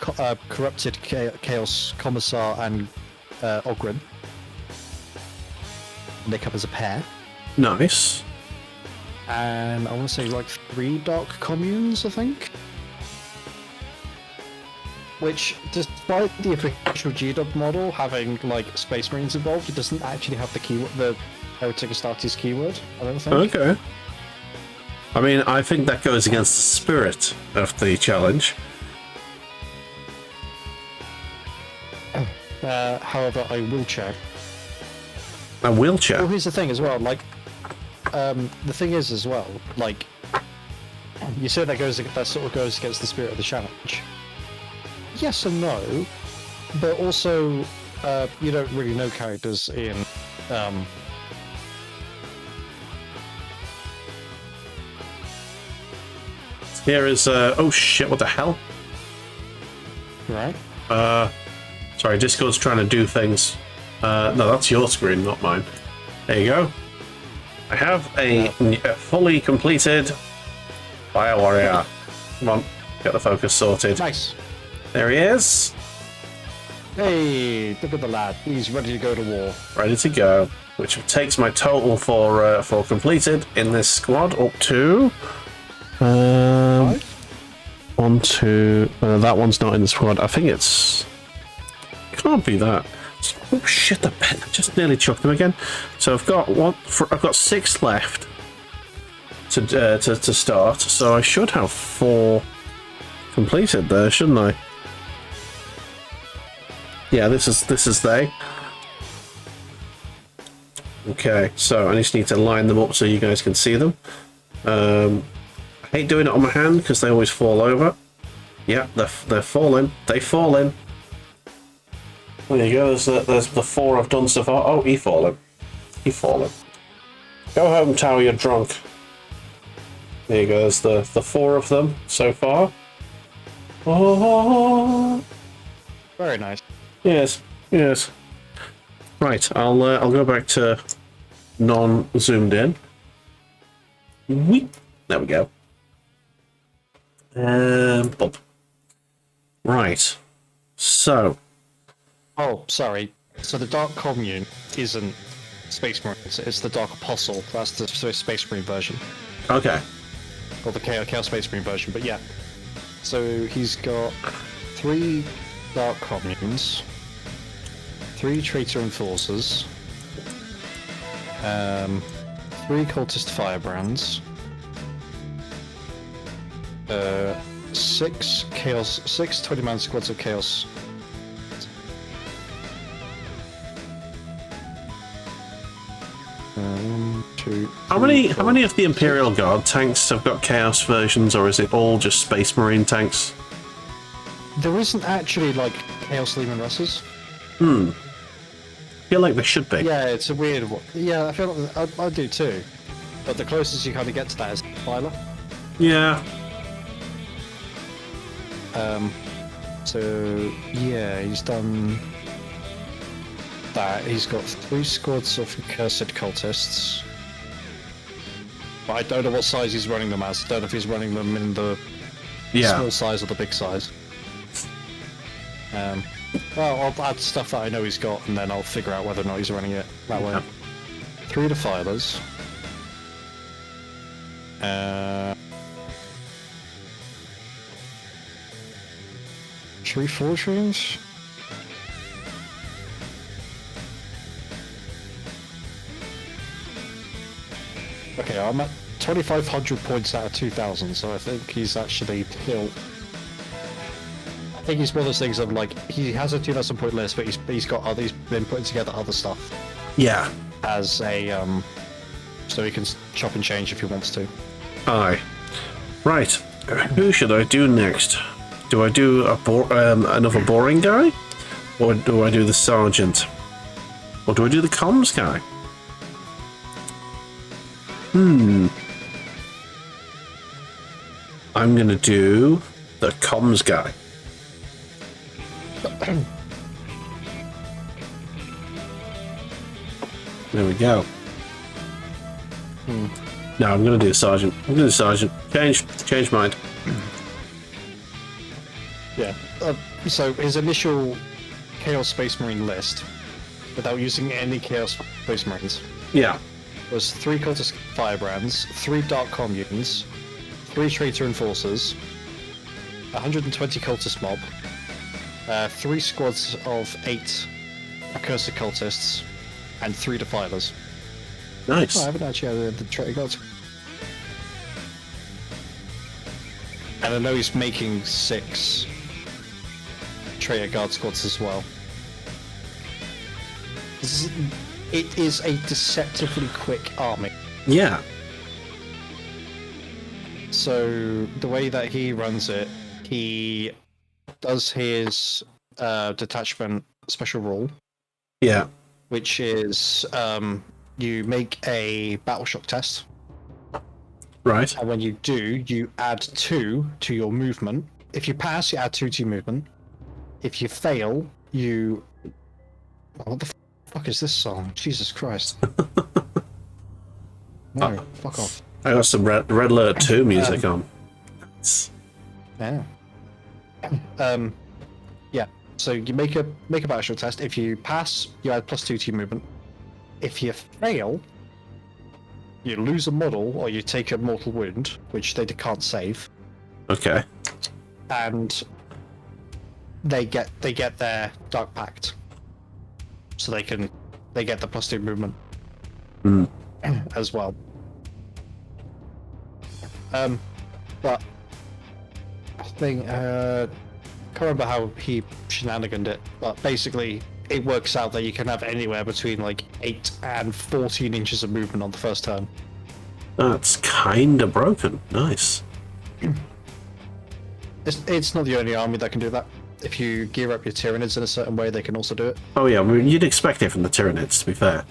corrupted Chaos Commissar and Ogren. And they come as a pair. Nice. And I want to say like 3 Dark Communes, I think. Which, despite the official GW model having like Space Marines involved, it doesn't actually have the Heretic Astartes keyword, I don't think. Okay. I mean, I think that goes against the spirit of the challenge. However, I will check. A wheelchair. Well, here's the thing as well, like, the thing is as well, like, you said that sort of goes against the spirit of the challenge. Yes and no, but also, you don't really know characters in, Here is, oh shit, what the hell? Right? Sorry, Discord's trying to do things. No, that's your screen, not mine. There you go. I have a fully completed Firewarrior. Come on, get the focus sorted. Nice. There he is. Hey, look at the lad. He's ready to go to war. Ready to go. Which takes my total for completed in this squad up to... 1, 2... that one's not in the squad. I think it's... Can't be that. Oh shit! I just nearly chucked them again. So I've got I've got 6 left to start. So I should have 4 completed there, shouldn't I? Yeah, this is they. Okay, so I just need to line them up so you guys can see them. I hate doing it on my hand because they always fall over. Yeah, they're falling. They fall in. There you go. There's the 4 I've done so far. Oh, he fallen. He fallen. Go home, Tower. You're drunk. There you go. There's the 4 of them so far. Oh. Very nice. Yes. Yes. Right. I'll go back to non-zoomed in. Weep. There we go. Bob. Right. So. Oh, sorry. So the Dark Commune isn't Space Marines, it's the Dark Apostle. That's the Space Marine version. Okay. Or the Chaos Space Marine version, but yeah. So he's got 3 Dark Communes, 3 Traitor Enforcers, 3 Cultist Firebrands, 6 Chaos, 6 20-man squads of Chaos. How many of the Imperial Guard tanks have got Chaos versions, or is it all just Space Marine tanks? There isn't actually like Chaos Leman Russers. I feel like there should be. Yeah, it's a weird one. Yeah, I feel like I do too. But the closest you kind of get to that is Filer. Yeah. So yeah, he's done that. He's got 3 squads of Cursed Cultists. But I don't know what size he's running them as. I don't know if he's running them in the small size or the big size. Well, I'll add stuff that I know he's got, and then I'll figure out whether or not he's running it that way. 3 Defilers. 3 Fortrings. Okay, I'm at 2,500 points out of 2,000, so I think he's actually built. I think he's one of those things of like, he has a 2,000 point list, but he's been putting together other stuff. Yeah. As a, so he can chop and change if he wants to. Aye. Right. Who should I do next? Do I do another boring guy? Or do I do the Sergeant? Or do I do the comms guy? I'm gonna do the comms guy. There we go. No, I'm gonna do the Sergeant. I'm gonna do the Sergeant. Change mind. Yeah. So his initial Chaos Space Marine list, without using any Chaos Space Marines, Yeah. was 3 Cultist Firebrands, 3 Dark Communes, 3 Traitor Enforcers, 120 Cultist Mob, 3 squads of 8 Accursed Cultists, and 3 Defilers. Nice. Oh, I haven't actually added the Traitor Guards. And I know he's making 6 Traitor Guard squads as well. It is a deceptively quick army. Yeah. So the way that he runs it, he does his detachment special rule, Yeah. which is you make a battle shock test, Right. and when you do, you add 2 to your movement. If you pass, you add 2 to your movement. If you fail, you... What the fuck is this song? Jesus Christ. No, fuck off. I got some Red Alert 2 music on. Yeah. Yeah. So you make a battle test. If you pass, you add +2 to your movement. If you fail, you lose a model or you take a mortal wound, which they can't save. Okay. And they get their Dark Pact, so they get the +2 movement as well. But I think can't remember how he shenaniganed it, but basically it works out that you can have anywhere between like 8 and 14 inches of movement on the first turn. That's kind of broken. Nice. It's not the only army that can do that. If you gear up your Tyranids in a certain way, they can also do it. Oh yeah, I mean, you'd expect it from the Tyranids, to be fair.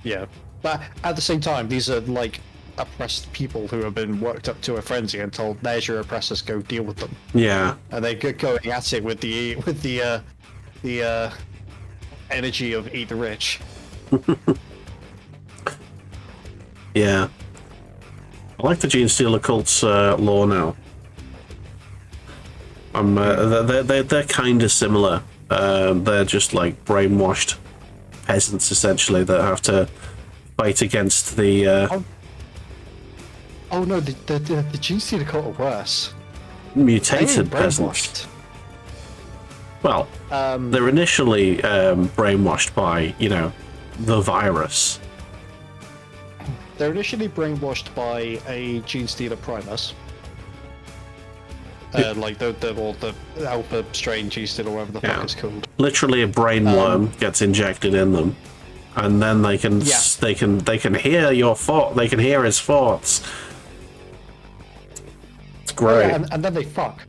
Yeah, but at the same time, these are like oppressed people who have been worked up to a frenzy and told, "There's your oppressors, go deal with them." Yeah. And they get going at it with the energy of eat the rich. Yeah. I like the Gene Stealer cult's lore now. They're kind of similar. They're just like brainwashed peasants, essentially, that have to fight against the Oh no, the Gene Stealer cult are worse. mutated They ain't peasants. brainwashed. Well, they're initially brainwashed by, the virus. They're initially brainwashed by a Gene Stealer Primus. Like the Alpha strain Gene Stealer, or whatever the fuck it's called. Literally, a brain worm gets injected in them, and then they can hear your thought. They can hear his thoughts. It's great. Yeah, and then they fuck.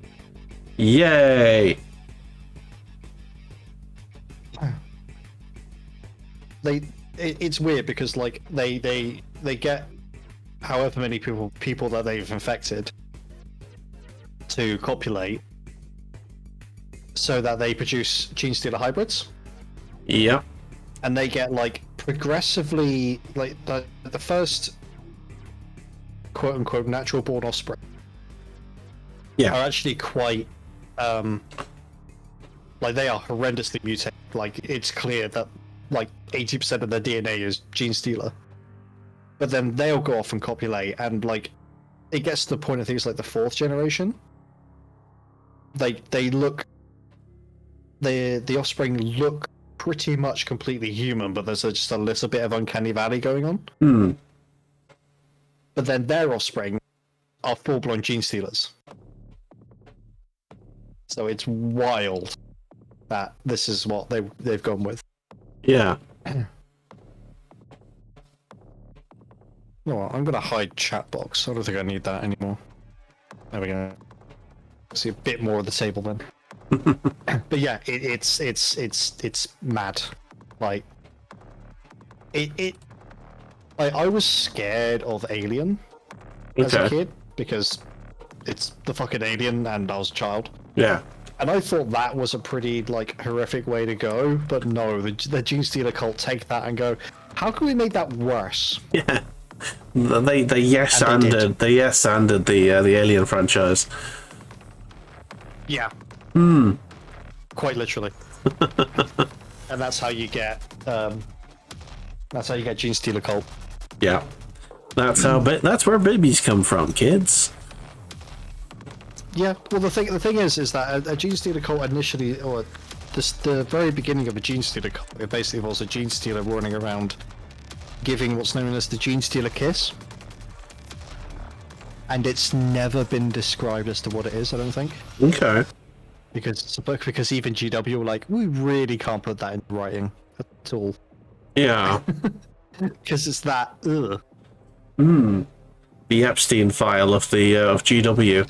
Yay! It's weird because like they get however many people that they've infected to copulate so that they produce Gene Stealer hybrids. Yeah. And they get like progressively like the first quote unquote natural born offspring are actually quite like they are horrendously mutated. Like it's clear that like 80% of their DNA is Gene Stealer. But then they'll go off and copulate, and like it gets to the point of things like the 4th generation. They look the offspring look pretty much completely human, but there's just a little bit of uncanny valley going on. But then their offspring are full-blown Gene Stealers. So it's wild that this is what they've gone with. Yeah. Oh, I'm gonna hide chat box. I don't think I need that anymore. There we go. See a bit more of the table then. But yeah, it's mad. Like I was scared of Alien as a kid because it's the fucking Alien, and I was a child. Yeah. And I thought that was a pretty like horrific way to go, but no, the Gene Stealer cult take that and go, how can we make that worse? Yeah. They yes-anded the Alien franchise. Yeah. Quite literally. And that's how you get Gene Stealer cult. Yeah. That's where babies come from, kids. Yeah, well the thing is that a Gene Stealer cult initially, or the very beginning of a Gene Stealer cult, it basically was a Gene Stealer running around giving what's known as the Gene Stealer kiss. And it's never been described as to what it is, I don't think. Okay. Because even GW were like, we really can't put that in writing at all. Yeah. Because it's that, ugh. The Epstein file of the of GW.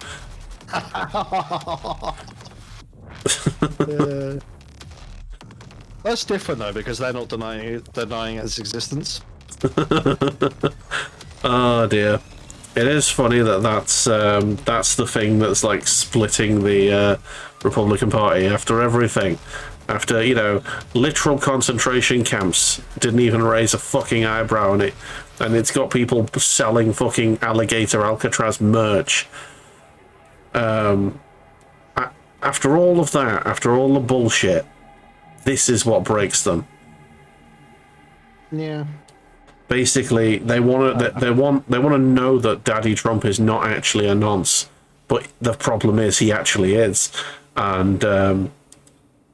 That's different though, because they're not denying its existence. Oh dear. It is funny that's the thing that's like splitting the Republican Party after everything. after, you know, literal concentration camps, didn't even raise a fucking eyebrow on it, and it's got people selling fucking alligator Alcatraz merch. After all of that, after all the bullshit, this is what breaks them. Yeah. Basically, they want to know that Daddy Trump is not actually a nonce, but the problem is he actually is, and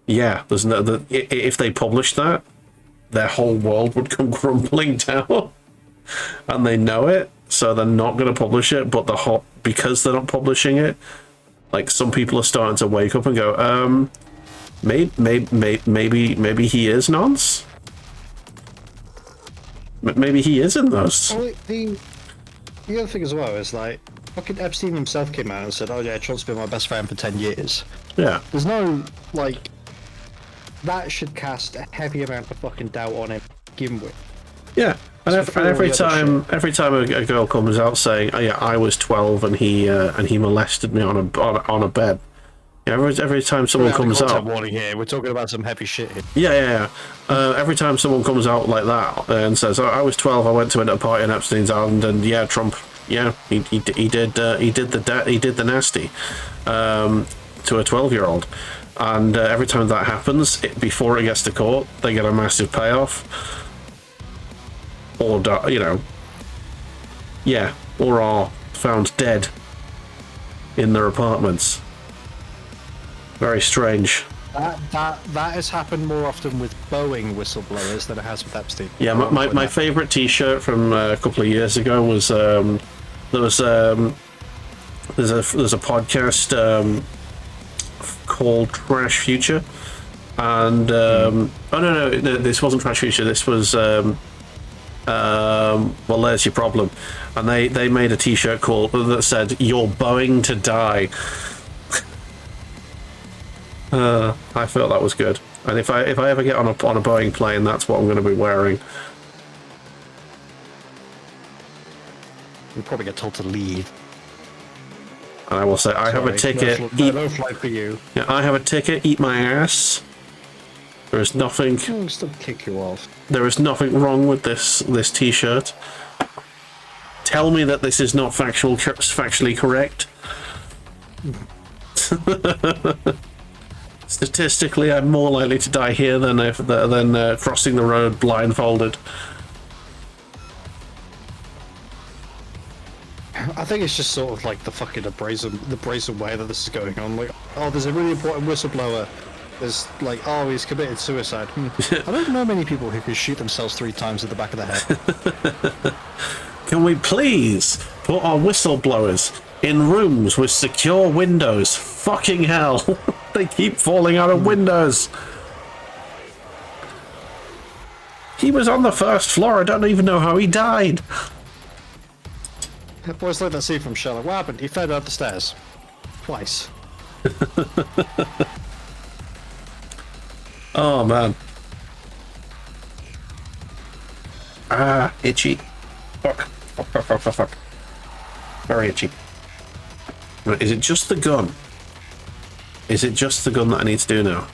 yeah, there's no. If they published that, their whole world would come crumbling down, and they know it, so they're not going to publish it. But because they're not publishing it, like some people are starting to wake up and go, maybe he is nonce. Maybe he is in those. Well, the other thing as well is like fucking Epstein himself came out and said, "Oh yeah, Trump's been my best friend for 10 years." Yeah. There's no like that should cast a heavy amount of fucking doubt on him to begin with. Yeah. And every time a girl comes out saying, "Oh yeah, I was 12 and he molested me on a bed," yeah, every time someone comes out, warning here. We're talking about some heavy shit here. Yeah. Every time someone comes out like that and says, "Oh, I was 12, I went to a party in Epstein's Island, and yeah, Trump, yeah, he did the nasty to a 12-year-old," and every time that happens, before it gets to court, they get a massive payoff, or you know, yeah, or are found dead in their apartments. Very strange. That has happened more often with Boeing whistleblowers than it has with Epstein. Yeah, my favourite T-shirt from a couple of years ago was there's a podcast called Trash Future, and oh no, this wasn't Trash Future. This was well, there's your problem, and they made a T-shirt that said "You're Boeing to die." I felt that was good, and if I ever get on a Boeing plane, that's what I'm going to be wearing. You'll probably get told to leave. And I will say, I have a ticket. No flight for you. Yeah, I have a ticket. Eat my ass. There is nothing. I'll still kick you off. There is nothing wrong with this T-shirt. Tell me that this is not factually correct. Statistically, I'm more likely to die here than crossing the road blindfolded. I think it's just sort of like the fucking brazen way that this is going on. Like, oh, there's a really important whistleblower. There's like, oh, he's committed suicide. I don't know many people who can shoot themselves 3 times in the back of the head. Can we please put our whistleblowers in rooms with secure windows? Fucking hell. They keep falling out of windows. He was on the first floor. I don't even know how he died. Well, it's like that scene from Sherlock. What happened? He fell out the stairs. Twice. Oh, man. Ah, itchy. Fuck. Very itchy. Right, is it just the gun? Is it just the gun that I need to do now?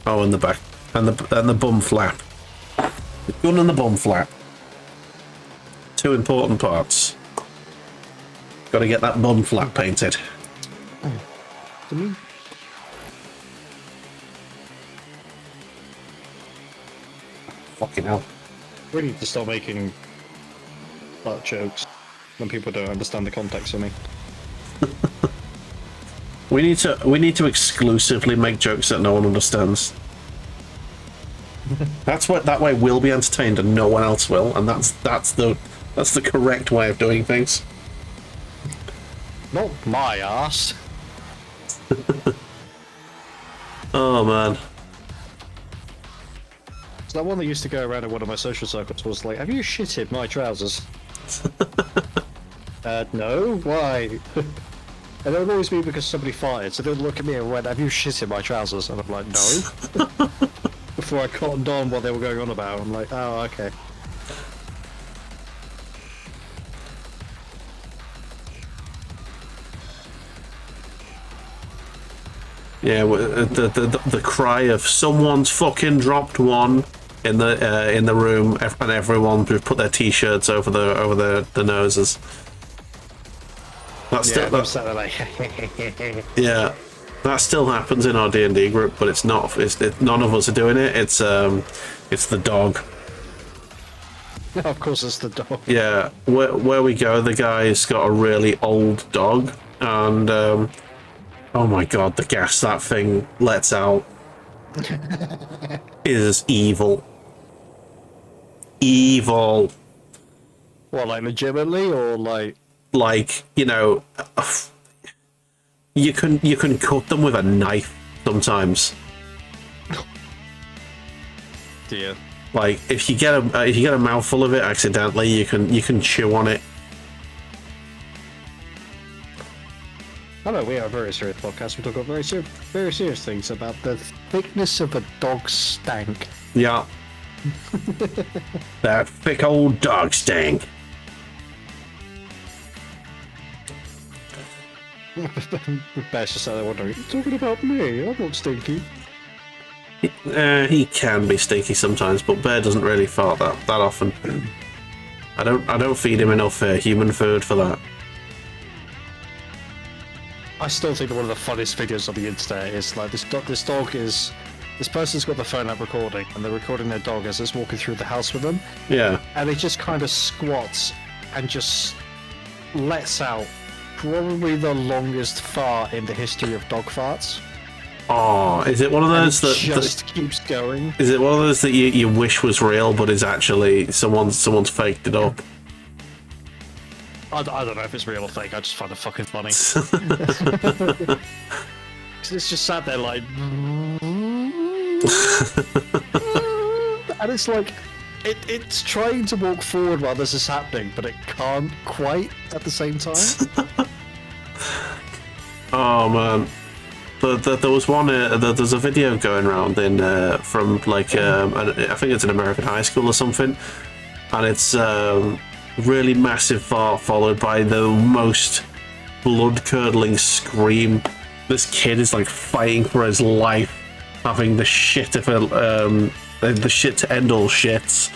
Oh, and the back. And the bum flap. The gun and the bum flap. 2 important parts. Got to get that bum flap painted. To me? Fucking hell. We need to start making butt jokes when people don't understand the context of me. We need to exclusively make jokes that no one understands. That way we'll be entertained and no one else will, and that's the correct way of doing things. Not my ass. Oh man. So that one that used to go around in one of my social circles was like, "Have you shitted my trousers?" No. Why? And it would always be because somebody farted, so they would look at me and went, "Have you shitted my trousers?" And I'm like, "No." Before I cottoned on what they were going on about, I'm like, "Oh, okay." Yeah, the cry of someone's fucking dropped one in the room, and everyone put their t-shirts over the noses. That's Yeah, still I'm sat there like. yeah, that still happens in our D&D group, but it's not. None of us are doing it. It's the dog. Of course, it's the dog. Yeah, where we go, the guy's got a really old dog, and oh my god, the gas that thing lets out is evil. Evil. What, like legitimately, or like? Like, you know, you can cut them with a knife sometimes. Dear. Like if you get a mouthful of it accidentally, you can chew on it. I know we are a very serious podcast. We talk about very serious things about the thickness of a dog's stank. Yeah. That thick old dog stank. Bear's just out there wondering, "You're talking about me? I'm not stinky." He can be stinky sometimes, but Bear doesn't really fart that often. I don't feed him enough human food for that. I still think that one of the funniest videos on the internet is like this person's got the phone app recording, and they're recording their dog as it's walking through the house with them. Yeah. And it just kind of squats and just lets out probably the longest fart in the history of dog farts. Oh, is it one of those that just keeps going? Is it one of those that you wish was real, but is actually someone's faked it up? I don't know if it's real or fake. I just find it fucking funny. It's just sat there like, and it's like, it's trying to walk forward while this is happening, but it can't quite at the same time. Oh man. There was one. There's a video going around from like I think it's an American high school or something, and it's really massive fart followed by the most blood-curdling scream. This kid is like fighting for his life, having the shit of the shit to end all shits.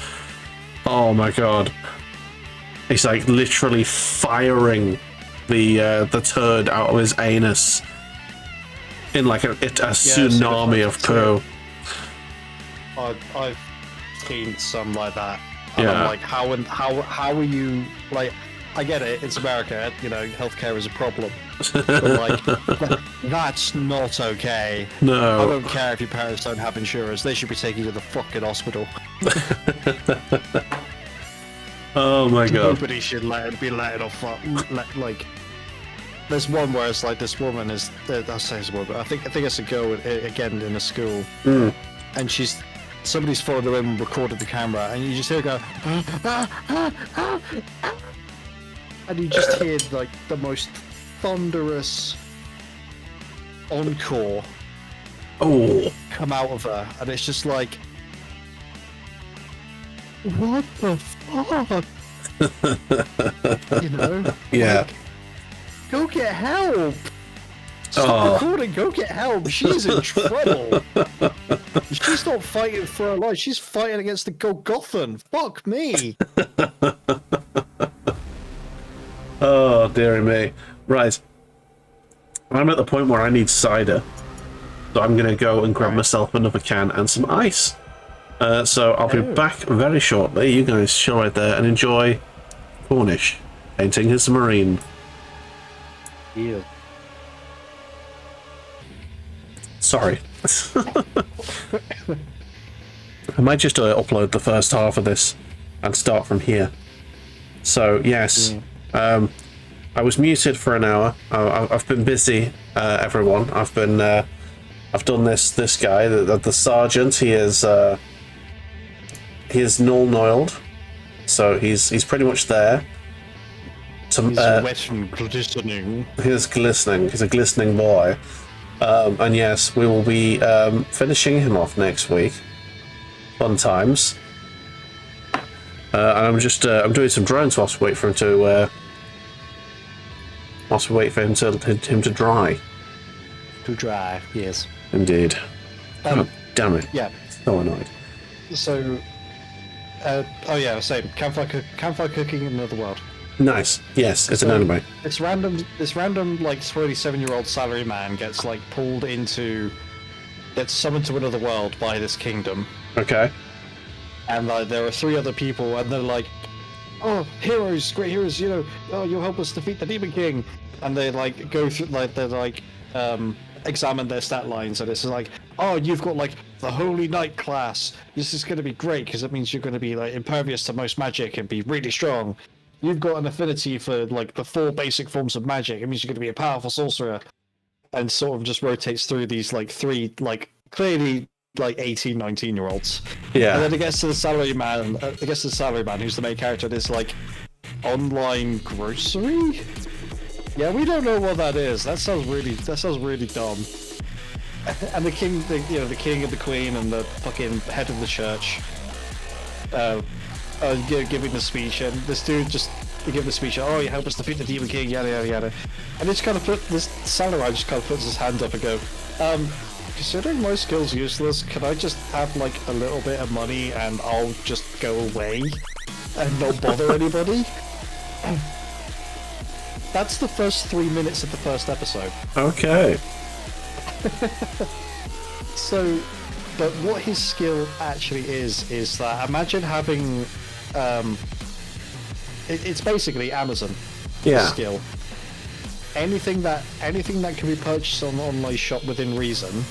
Oh my god! He's like literally firing the turd out of his anus. In like a tsunami of poo. I've seen some like that. And Yeah. I'm like, how are you like? I get it. It's America. You know, healthcare is a problem. But like, that's not okay. No. I don't care if your parents don't have insurance. They should be taking you to the fucking hospital. Oh my god. Nobody should be letting off. Like, there's one where it's like this woman is. I'll say it's a woman. I think it's a girl again in a school, and somebody's followed her in and recorded the camera, and you just hear her go, and you just hear like the most thunderous encore come out of her, and it's just like, what the fuck? You know? Yeah. Like, go get help! Stop recording, go get help! She's in trouble! She's not fighting for her life, she's fighting against the Golgothan! Fuck me! Oh dearie me. Right. I'm at the point where I need cider. So I'm gonna go and grab myself another can and some ice. So I'll be back very shortly. You guys chill right there and enjoy Cornish painting his marine. Yeah. Sorry. I might just upload the first half of this and start from here. So yes, I was muted for an hour. I've been busy, everyone. I've done this guy, the sergeant. He is null-noiled, so he's pretty much there. He's wet and glistening. He's glistening. He's a glistening boy. And yes, we will be finishing him off next week. Fun times. And I'm doing some drones whilst we wait for him to him to dry. To dry, yes. Indeed. Oh, damn it. Yeah. So annoyed. So, oh yeah, same. Campfire cooking in another world. Nice. Yes, it's an anime. This random like 27-year-old salary man gets summoned to another world by this kingdom. Okay. And there are 3 other people, and they're like, "Oh, heroes, great heroes! You know, oh, you'll help us defeat the Demon King." And they like go through, like they examine their stat lines, and it's like, "Oh, you've got like the Holy Knight class. This is going to be great because it means you're going to be like impervious to most magic and be really strong. You've got an affinity for like the 4 basic forms of magic. It means you're going to be a powerful sorcerer." And sort of just rotates through these like 3 like clearly like 18, 19-year-olds. Yeah. And then it gets to the salary man. Who's the main character. This like online grocery. Yeah, we don't know what that is. That sounds really dumb. And the king, the king and the queen and the fucking head of the church, giving the speech, and this dude just give the speech. "Oh, you help us defeat the Demon King, yada yada yada." And it's kind of this samurai just kind of puts his hand up and go, "Considering my skills useless, can I just have like a little bit of money and I'll just go away and not bother anybody?" That's the first 3 minutes of the first episode. Okay. So, but what his skill actually is that imagine having, it's basically Amazon. Yeah. Skill. Anything that can be purchased on an online shop within reason,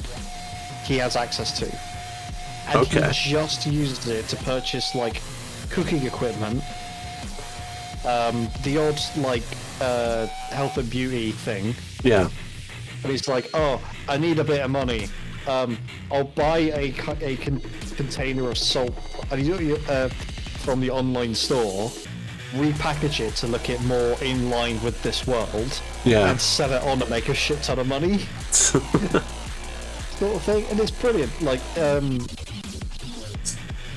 he has access to. And Okay. he just uses it to purchase like cooking equipment, the odd like health and beauty thing. Yeah. And he's like, "Oh, I need a bit of money. I'll buy a container of salt from the online store, repackage it to look it more in line with this world, Yeah. and sell it on to make a shit ton of money." Sort of thing, and it's brilliant. Like,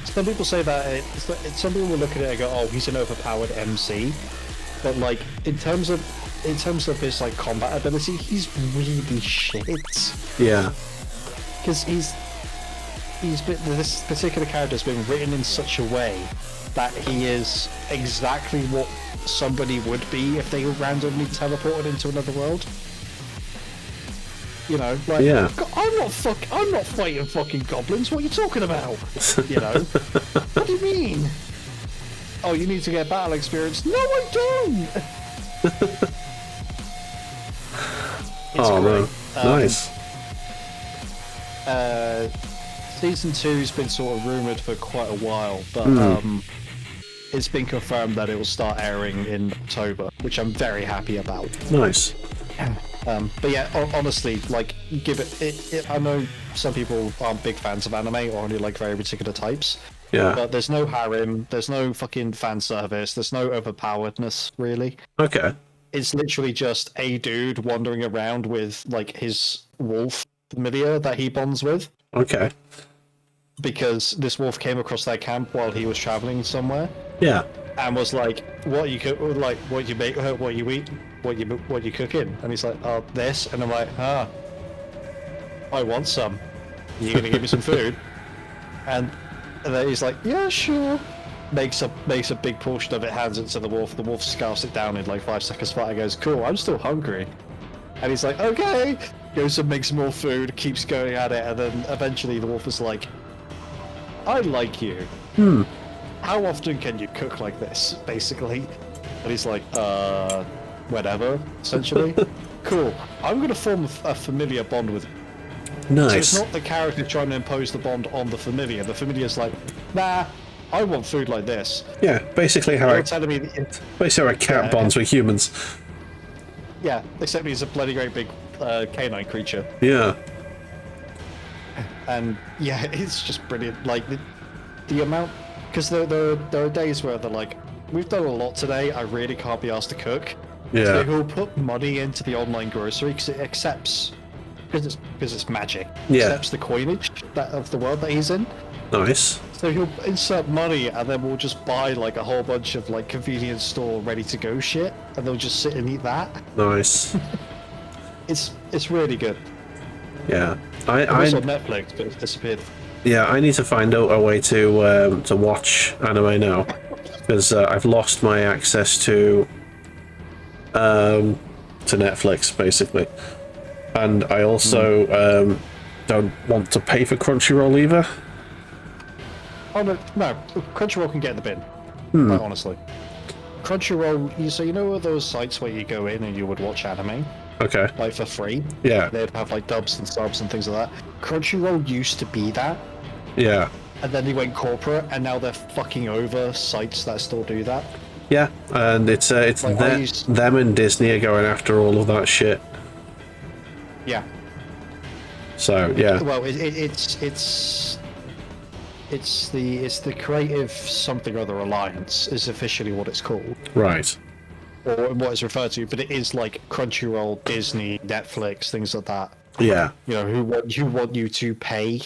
some people say that some people will look at it and go, "Oh, he's an overpowered MC," but like in terms of his like combat ability, he's really shit. Yeah. Because this particular character has been written in such a way that he is exactly what somebody would be if they were randomly teleported into another world. You know, like, Yeah. I'm not fighting fucking goblins. What are you talking about? You know, what do you mean? Oh, you need to get battle experience. No, I don't. It's Oh great. man. Nice. Season 2's been sort of rumored for quite a while, but it's been confirmed that it will start airing in October, which I'm very happy about. Nice. But yeah, honestly, like, give it. I know some people aren't big fans of anime or only like very particular types. Yeah. But there's no harem, there's no fucking fan service, there's no overpoweredness really. Okay. It's literally just a dude wandering around with like his wolf familiar that he bonds with. Okay. Because this wolf came across their camp while he was traveling somewhere. Yeah. And was like, "What you cook? Like, what you make? What you eat? What you cooking?" And he's like, "Oh, this." And I'm like, "Ah, I want some. You gonna give me some food?" And then he's like, "Yeah, sure." Makes a big portion of it, hands it to the wolf. The wolf scarfs it down in like 5 seconds flat and goes, "Cool, I'm still hungry." And he's like, "Okay." Goes and makes more food, keeps going at it, and then eventually the wolf is like, "I like you. How often can you cook like this?" Basically. And he's like, whatever, essentially. Cool. I'm gonna form a familiar bond with you. Nice. So it's not the character trying to impose the bond on the familiar. The familiar's like, "Nah, I want food like this." Yeah. Basically how You're a telling me that cat bonds with humans. yeah, except he's a bloody great big canine creature. Yeah. And yeah, it's just brilliant. Like the amount, because there are days where they're like, "We've done a lot today. I really can't be asked to cook." Yeah. So he'll put money into the online grocery because it accepts, because it's magic. Yeah. Accepts the coinage of the world that he's in. Nice. So he'll insert money, and then we'll just buy like a whole bunch of like convenience store ready to go shit, and they'll just sit and eat that. Nice. It's really good. Yeah, It was on Netflix, but it's disappeared. yeah, I need to find out a way to watch anime now, because I've lost my access to Netflix basically, and I also don't want to pay for Crunchyroll either. Oh no, Crunchyroll can get in the bin. Quite honestly, Crunchyroll. So you know those sites where you go in and you would watch anime, Okay. like for free? Yeah. They'd have like dubs and subs and things like that. Crunchyroll used to be that, Yeah. and then they went corporate, and now they're fucking over sites that still do that. Yeah, and it's Like, them and Disney are going after all of that shit. Yeah. So yeah. Well, it's the Creative Something or Other Alliance is officially what it's called, Right. or what it's referred to. But it is like Crunchyroll, Disney, Netflix, things like that. Yeah. You know, who want you to pay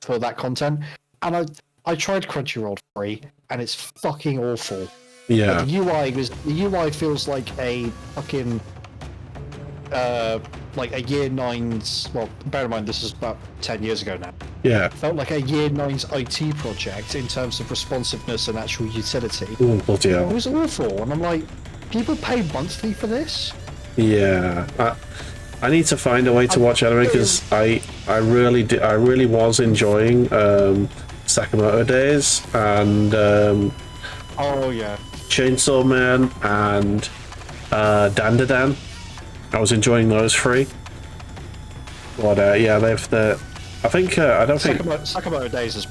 for that content. And I tried Crunchyroll free, and it's fucking awful. Yeah. The UI feels like a fucking like a year 9's. Well, bear in mind this is about 10 years ago now. Yeah. Felt like a year 9's IT project in terms of responsiveness and actual utility. Ooh, bloody It hell. was awful, and I'm like, people pay monthly for this? Yeah. I need to find a way to watch anime because I really was enjoying Sakamoto Days and Oh yeah. Chainsaw Man and Dandadan. I was enjoying those three. But yeah, I think I don't think. Sakamoto Days is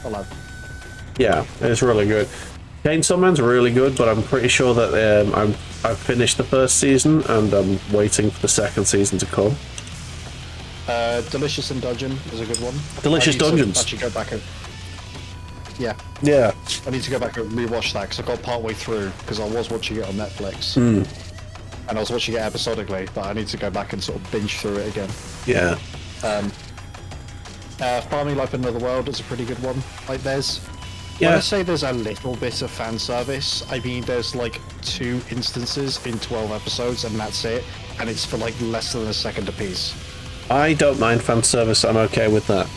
allowed. Yeah, it's really good. Chainsaw Man's really good, but I'm pretty sure that I've finished the first season and I'm waiting for the second season to come. Delicious in Dungeon is a good one. Delicious I need to Dungeons. actually go back and yeah, Yeah. I need to go back and rewatch that because I got partway through because I was watching it on Netflix and I was watching it episodically, but I need to go back and sort of binge through it again. Yeah. Farming Life in Another World is a pretty good one. Like when Yeah. I say there's a little bit of fan service, I mean there's like 2 instances in 12 episodes and that's it, and it's for like less than a second apiece. I don't mind fan service. I'm okay with that.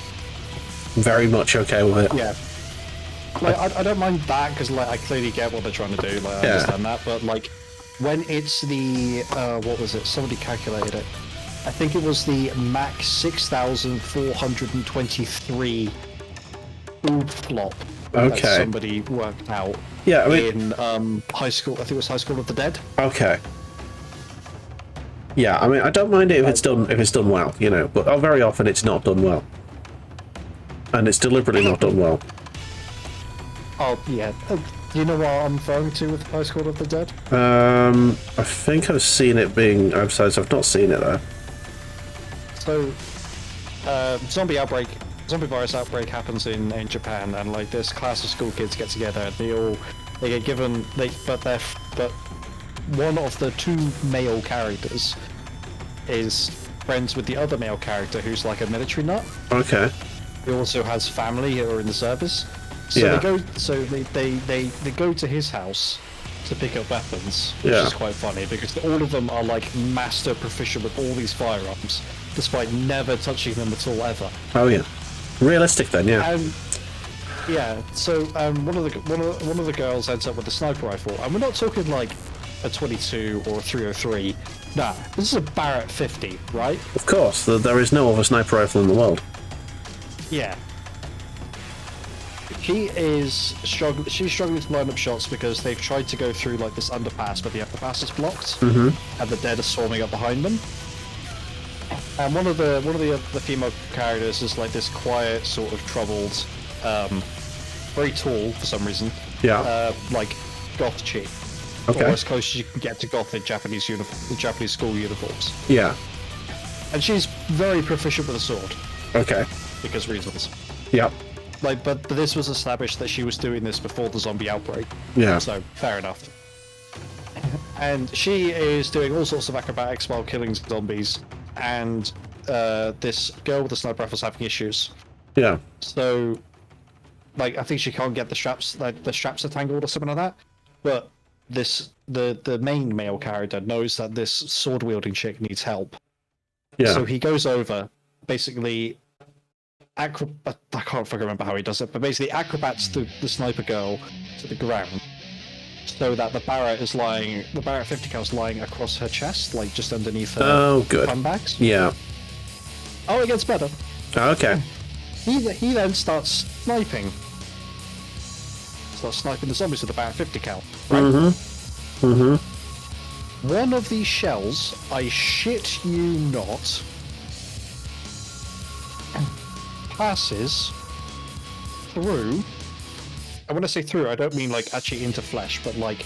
Very much okay with it. Yeah. Like I don't mind that because like I clearly get what they're trying to do. Like I understand that, but like when it's the what was it? Somebody calculated it. I think it was the max 6,423 food flop that somebody worked out. Yeah, I mean, in high school. I think it was High School of the Dead. okay. Yeah, I mean, I don't mind it if it's done well, you know, but very often it's not done well, and it's deliberately not done well. Oh yeah. Do you know what I'm referring to with High School of the Dead? I think I've seen it being emphasized. I've not seen it though. So, zombie virus outbreak happens in Japan, and like this class of school kids get together, and they get given but one of the 2 male characters is friends with the other male character who's like a military nut. Okay. He also has family who are in the service. So Yeah. they go to his house to pick up weapons, which Yeah. is quite funny because all of them are like master proficient with all these firearms, despite never touching them at all ever. Oh yeah. Realistic then, yeah. And yeah, so one of the girls ends up with a sniper rifle, and we're not talking like a 22 or a 303. Nah, this is a Barrett 50, right? Of course, there is no other sniper rifle in the world. Yeah. She's struggling to line up shots because they've tried to go through like this underpass, but the underpass is blocked, and the dead are swarming up behind them. And one of the female characters is like this quiet, sort of troubled, very tall for some reason. Yeah. Like goth chick. Okay. Or as close as you can get to gothic Japanese Japanese school uniforms. Yeah. And she's very proficient with a sword Okay. because reasons. Yep. Like, but this was established that she was doing this before the zombie outbreak. Yeah. So fair enough. And she is doing all sorts of acrobatics while killing zombies, and this girl with the sniper rifle is having issues. Yeah. So, like, I think she can't get the straps, like the straps are tangled or something like that. But the main male character knows that this sword wielding chick needs help. Yeah. So he goes over, basically I can't fucking remember how he does it, but basically acrobats the sniper girl to the ground so that the Barrett 50 cal is lying across her chest, like just underneath her good. handbags. Yeah. Oh, it gets better. Okay. He then starts sniping the zombies with the Barrett 50 cal. Right? Mm-hmm. Mm-hmm. One of these shells, I shit you not, passes through, and when I say through, I don't mean like actually into flesh, but like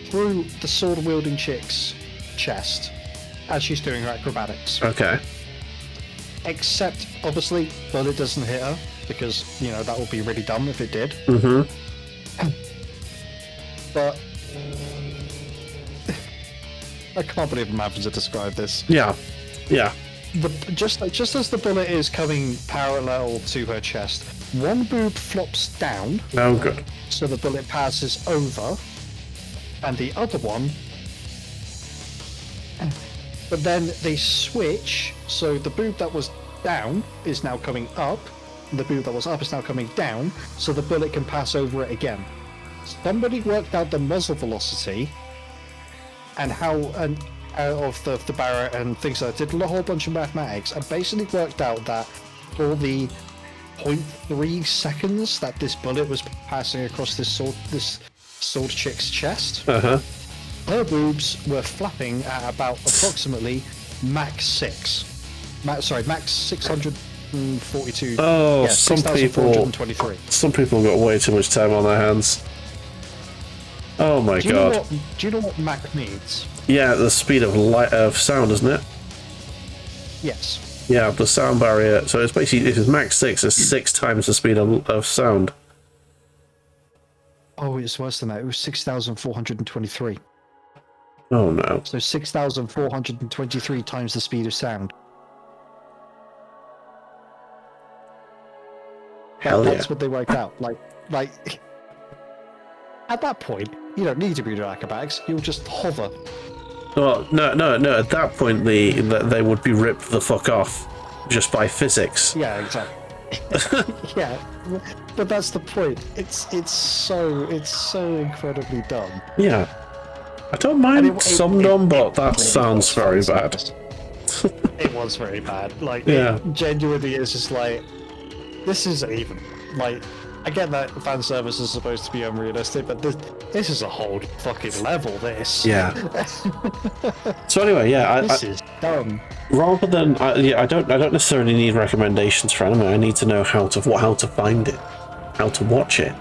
through the sword-wielding chick's chest as she's doing her acrobatics. Okay. Except, obviously, bullet doesn't hit her, because, you know, that would be really dumb if it did. Mm-hmm. But I can't believe I'm having to describe this. Yeah. Yeah. But just as the bullet is coming parallel to her chest, one boob flops down. Oh, good. So the bullet passes over, and the other one. But then they switch, so the boob that was down is now coming up, and the boob that was up is now coming down, so the bullet can pass over it again. Somebody worked out the muzzle velocity and how of the Barrett and things like that. Did a whole bunch of mathematics and basically worked out that for the 0.3 seconds that this bullet was passing across this sword chick's chest, her boobs were flapping at about approximately max 642. Oh, yeah, some 6,423. Some people got way too much time on their hands. Oh my god. Do you know what Mach means? Yeah, the speed of light of sound, isn't it? Yes. Yeah, the sound barrier. So it's basically, if it's Mach 6, it's 6 times the speed of sound. Oh, it's worse than that. It was 6,423. Oh no. So 6,423 times the speed of sound. Hell That's yeah. what they worked out. Like, at that point, you don't need to be doing acrobatics. You'll just hover. Well, no. At that point, they would be ripped the fuck off, just by physics. Yeah, exactly. Yeah, but that's the point. It's so incredibly dumb. Yeah. I don't mind some dumb, but that sounds very bad. It was very bad. Like, yeah. It genuinely is just like, this isn't even like. I get that fan service is supposed to be unrealistic, but this is a whole fucking level. This. Yeah. So anyway, yeah, this is dumb. Rather than, I don't necessarily need recommendations for anime. I need to know how to find it, how to watch it,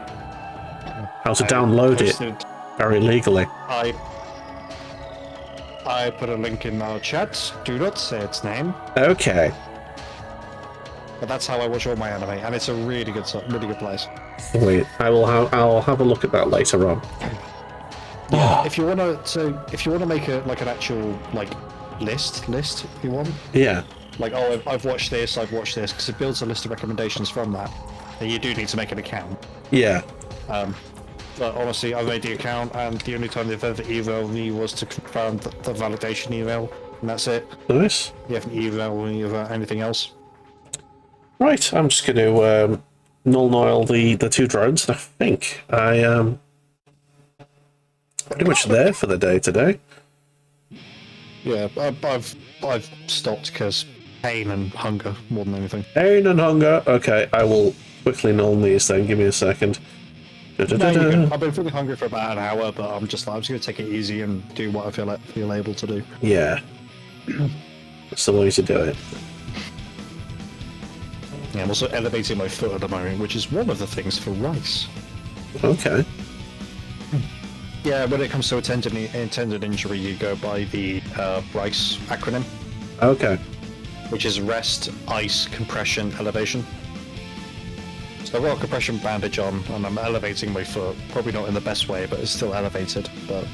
how to download it very legally. I put a link in our chat. Do not say its name. Okay. But that's how I watch all my anime, and it's a really good place. Sweet. I'll have a look at that later on. Yeah. If you wanna make an actual like list if you want. Yeah. Like, oh, I've watched this, because it builds a list of recommendations from that. And you do need to make an account. Yeah. But honestly, I made the account, and the only time they've ever emailed me was to confirm the validation email, and that's it. Nice. You haven't emailed me about anything else. Right, I'm just going to null-noil the 2 drones, and I think I am pretty much there for the day today. Yeah, I've stopped because pain and hunger more than anything. Pain and hunger. Okay, I will quickly null these then. Give me a second. No, I've been feeling hungry for about an hour, but I'm just going to take it easy and do what I feel able to do. Yeah. That's the way to do it. Yeah, I'm also elevating my foot at the moment, which is one of the things for rice. Okay. Yeah, when it comes to a tendon injury, you go by the RICE acronym. Okay. Which is rest, ice, compression, elevation. So I've got a compression bandage on, and I'm elevating my foot. Probably not in the best way, but it's still elevated. But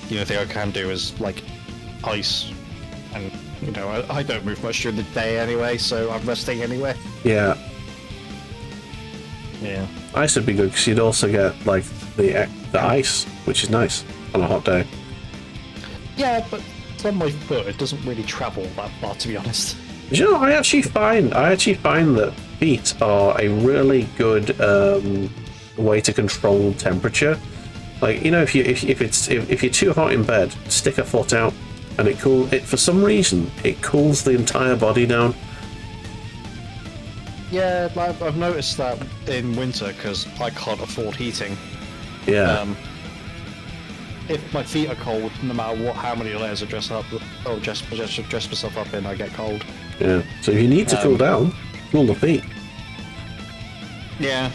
the only thing I can do is like ice, and you know I don't move much during the day anyway, so I'm resting anyway. Yeah. Yeah. Ice would be good because you'd also get like the ice, which is nice on a hot day. Yeah, but It's on my foot. It doesn't really travel that far, to be honest. You know, I actually find that feet are a really good way to control temperature. Like, you know, if you're too hot in bed, stick a foot out, and it for some reason it cools the entire body down. Yeah, I've noticed that in winter because I can't afford heating. Yeah. If my feet are cold, no matter how many layers I dress myself up in, I get cold. Yeah. So if you need to cool down, cool the feet. Yeah.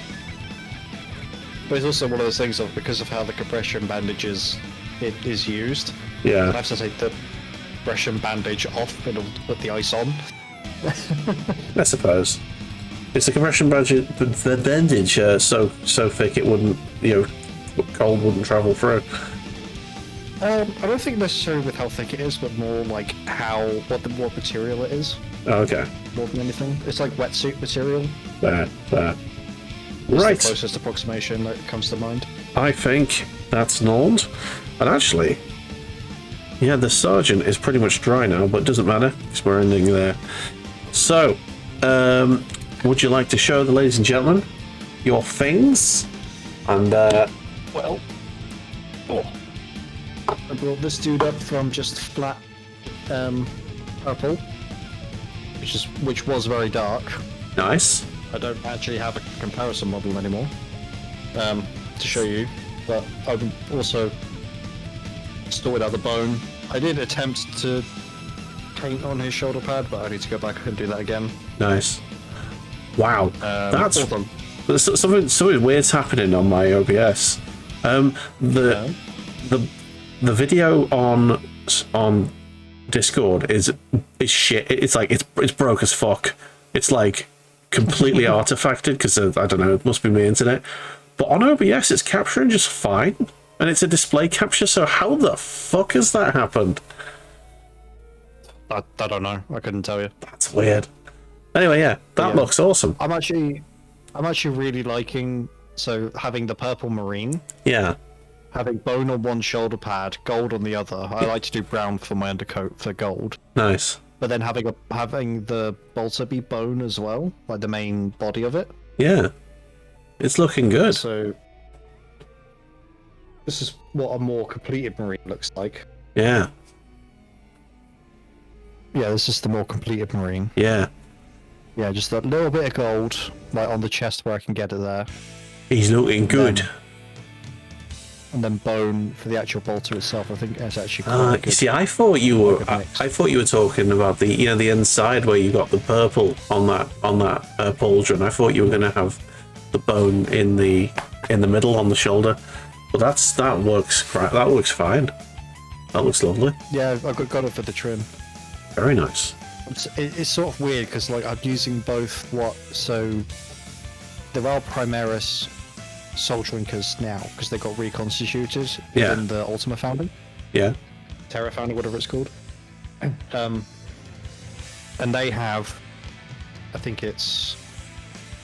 But it's also one of those things of because of how the compression bandage is used. Yeah. I have to take the compression bandage off and put the ice on. I suppose. It's the compression bandage, the bandage so thick it wouldn't, cold wouldn't travel through. I don't think necessarily with how thick it is, but more like what material it is. Oh, okay. More than anything, it's like wetsuit material. Fair. It's Right. the closest approximation that comes to mind. I think that's Nord. And actually, yeah, the Sergeant is pretty much dry now, but it doesn't matter because we're ending there. So, would you like to show the ladies and gentlemen your things? And Well, I brought this dude up from just flat purple, which was very dark. nice. I don't actually have a comparison model anymore to show you, but I've also stored out the bone. I did attempt to paint on his shoulder pad, but I need to go back and do that again. Nice. Wow, that's awesome. something weird's happening on my OBS. The video on Discord is shit. It's like it's broke as fuck. It's like completely artifacted because I don't know. It must be my internet. But on OBS, it's capturing just fine, and it's a display capture. So how the fuck has that happened? I don't know. I couldn't tell you. That's weird. Anyway, yeah, that looks awesome. I'm actually really liking having the purple marine. Yeah. Having bone on one shoulder pad, gold on the other. I like to do brown for my undercoat for gold. Nice. But then having the bolter be bone as well, like the main body of it. Yeah. It's looking good. So this is what a more completed marine looks like. Yeah. Yeah, this is the more completed marine. Yeah. Yeah, just a little bit of gold, like on the chest where I can get it there. He's looking good. And then bone for the actual bolter itself. I think it's actually quite good. You see, I thought you were talking about the inside where you got the purple on that pauldron. I thought you were going to have the bone in the middle on the shoulder, but that works fine. That looks lovely. Yeah, I got it for the trim. Very nice. It's sort of weird because like I'm using both so there are Primaris Soul Drinkers now because they got reconstituted within the Ultima Founding. Yeah. Terra Founding, whatever it's called. And they have, I think it's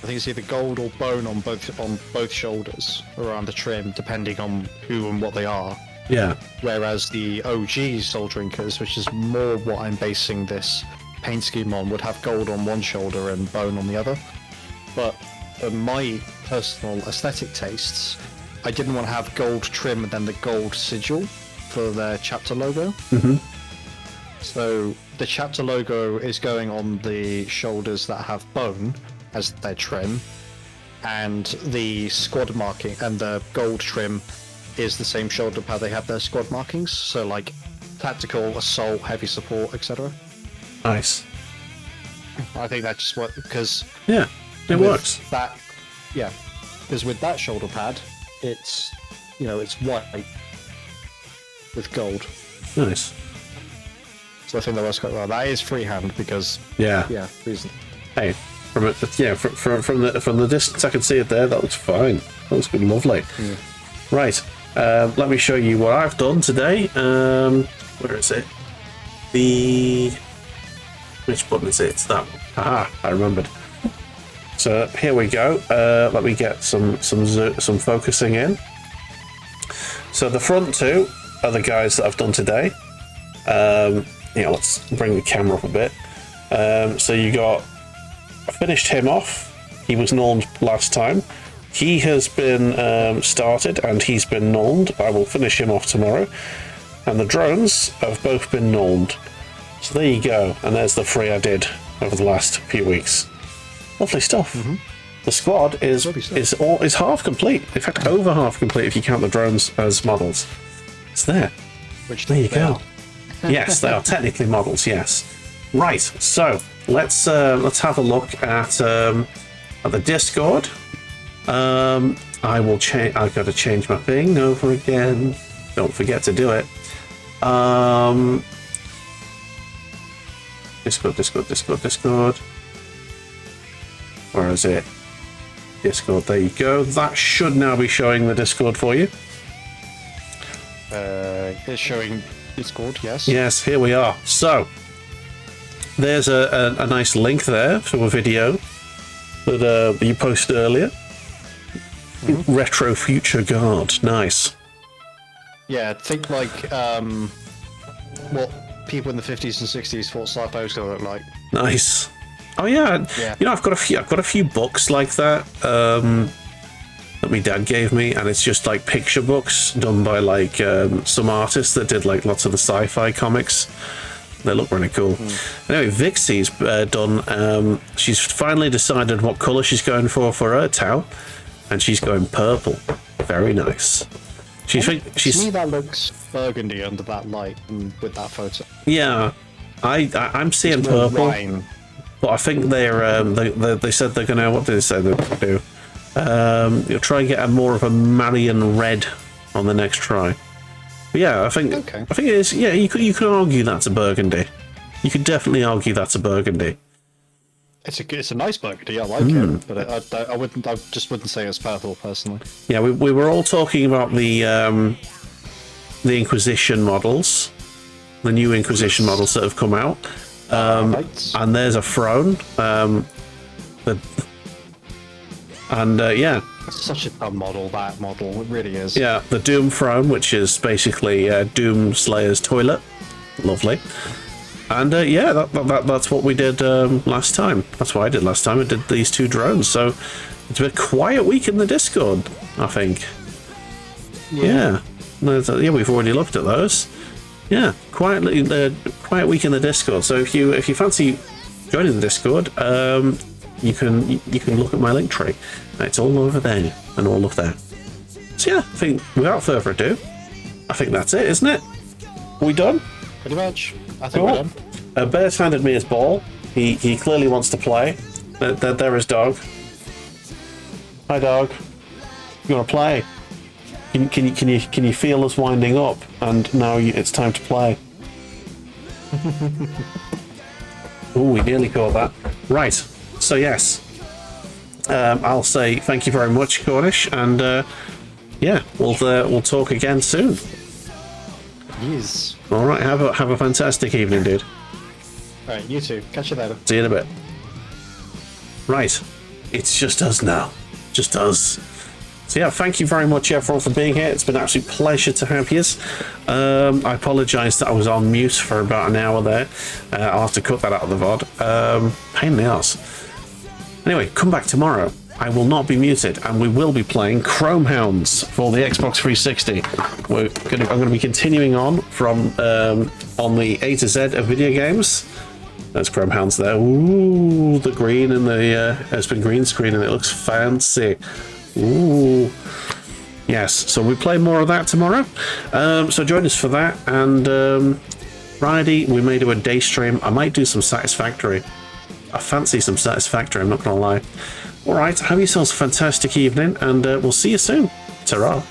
either gold or bone on both shoulders around the trim, depending on who and what they are. Yeah. Whereas the OG Soul Drinkers, which is more what I'm basing this paint scheme on, would have gold on one shoulder and bone on the other. But for my personal aesthetic tastes, I didn't want to have gold trim and then the gold sigil for their chapter logo. Mm-hmm. So the chapter logo is going on the shoulders that have bone as their trim, and the squad marking and the gold trim is the same shoulder pad they have their squad markings. So like tactical, assault, heavy support, etc. Nice. I think that just works because it works. Because with that shoulder pad, it's white with gold. Nice. So I think that works quite well. That is freehand because reason. Hey, from the distance I can see it there. That looks fine. That looks good, lovely. Yeah. Right. Let me show you what I've done today. Where is it? Which button is it? It's that one. Aha! I remembered. So here we go. Let me get some focusing in. So the front two are the guys that I've done today. Yeah, let's bring the camera up a bit. So I finished him off. He was nulled last time. He has been started and he's been nulled. I will finish him off tomorrow. And the drones have both been nulled. So there you go. And there's the free I did over the last few weeks. Lovely stuff. The squad is half complete. In fact, over half complete if you count the drones as models. It's there. There you go. Yes, they are technically models. Yes. Right. So let's have a look at the Discord. I will change. I've got to change my thing over again. Don't forget to do it. Discord. Where is it? Discord. There you go. That should now be showing the Discord for you. It's showing Discord. Yes. Yes. Here we are. So there's a nice link there to a video that you posted earlier. Retro Future Guard. Nice. Yeah, think like what people in the 50s and 60s thought sci-fi was gonna look like. Nice. Oh yeah. You know, I've got a few books like that that my dad gave me, and it's just like picture books done by like some artists that did like lots of the sci-fi comics. They look really cool. Anyway, Vixie's done. She's finally decided what colour she's going for her towel, and she's going purple. Very nice. To me, that looks burgundy under that light and with that photo. Yeah, I'm seeing purple, but I think they said they're gonna. What did they say they're gonna do? You'll try and get a more of a Marion red on the next try. But yeah, I think it is. Yeah, you could argue that's a burgundy. You could definitely argue that's a burgundy. It's a nice burgundy. I like it, but I just wouldn't say it's purple personally. Yeah, we were all talking about the Inquisition models, the new Inquisition models that have come out, and there's a throne. Yeah. It's such a dumb model, that model. It really is. Yeah, the Doom throne, which is basically Doom Slayer's toilet. Lovely. And yeah, that's what we did last time. That's what I did last time. I did these two drones. So it's been a quiet week in the Discord, I think. Yeah. Yeah, we've already looked at those. Yeah, quiet week in the Discord. So if you fancy joining the Discord, you can look at my link tree. It's all over there and all of there. So yeah, I think without further ado, I think that's it, isn't it? Are we done? Pretty much. I think we're done. Bear's handed me his ball. He clearly wants to play. There is Dog. Hi, Dog. You want to play? Can you feel us winding up? And now it's time to play. Oh, we nearly caught that. Right. So yes, I'll say thank you very much, Cornish, and yeah, we'll talk again soon. Yes. All right. Have a fantastic evening, dude. All right. You too. Catch you later. See you in a bit. Right. It's just us now. Just us. So yeah, thank you very much, everyone, for being here. It's been an absolute pleasure to have you. I apologise that I was on mute for about an hour there. I'll have to cut that out of the VOD. Pain in the arse. Anyway, come back tomorrow. I will not be muted, and we will be playing Chrome Hounds for the Xbox 360. I'm going to be continuing on from on the A to Z of video games. There's Chrome Hounds there. Ooh, the green and the it's been green screen, and it looks fancy. Ooh, yes. So we play more of that tomorrow. So join us for that, and Friday we may do a day stream. I might do some Satisfactory. I fancy some Satisfactory, I'm not going to lie. Alright, have yourselves a fantastic evening, and we'll see you soon. Ta-ra.